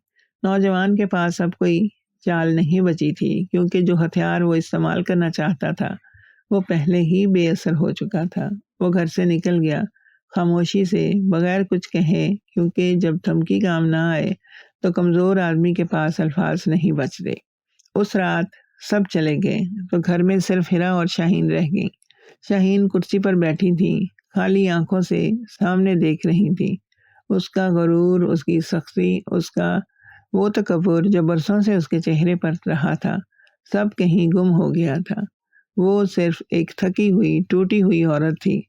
نوجوان کے پاس اب کوئی چال نہیں بچی تھی، کیونکہ جو ہتھیار وہ استعمال کرنا چاہتا تھا وہ پہلے ہی بے اثر ہو چکا تھا۔ وہ گھر سے نکل گیا، خاموشی سے، بغیر کچھ کہے، کیونکہ جب دھمکی کام نہ آئے تو کمزور آدمی کے پاس الفاظ نہیں بچتے۔ اس رات سب چلے گئے تو گھر میں صرف ہیرا اور شاہین رہ گئی۔ شاہین کرسی پر بیٹھی تھی، خالی آنکھوں سے سامنے دیکھ رہی تھی۔ اس کا غرور، اس کی سختی، اس کا وہ تکبر جو برسوں سے اس کے چہرے پر رہا تھا، سب کہیں گم ہو گیا تھا۔ وہ صرف ایک تھکی ہوئی، ٹوٹی ہوئی عورت تھی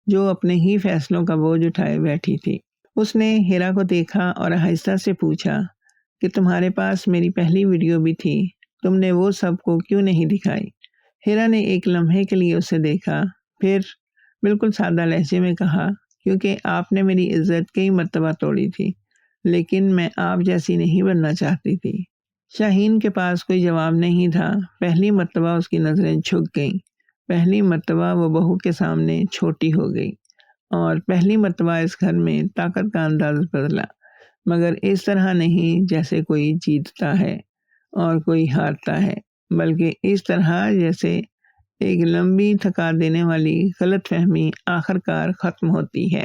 جو اپنے ہی فیصلوں کا بوجھ اٹھائے بیٹھی تھی۔ اس نے ہیرا کو دیکھا اور آہستہ سے پوچھا کہ تمہارے پاس میری پہلی ویڈیو بھی تھی، تم نے وہ سب کو کیوں نہیں دکھائی؟ ہیرا نے ایک لمحے کے لیے اسے دیکھا، پھر بالکل سادہ لہجے میں کہا، کیونکہ آپ نے میری عزت کئی مرتبہ توڑی تھی، لیکن میں آپ جیسی نہیں بننا چاہتی تھی۔ شاہین کے پاس کوئی جواب نہیں تھا۔ پہلی مرتبہ اس کی نظریں جھک گئیں، پہلی مرتبہ وہ بہو کے سامنے چھوٹی ہو گئی، اور پہلی مرتبہ اس گھر میں طاقت کا انداز بدلا، مگر اس طرح نہیں جیسے کوئی جیتتا ہے اور کوئی ہارتا ہے، بلکہ اس طرح جیسے ایک لمبی تھکا دینے والی غلط فہمی آخر کار ختم ہوتی ہے۔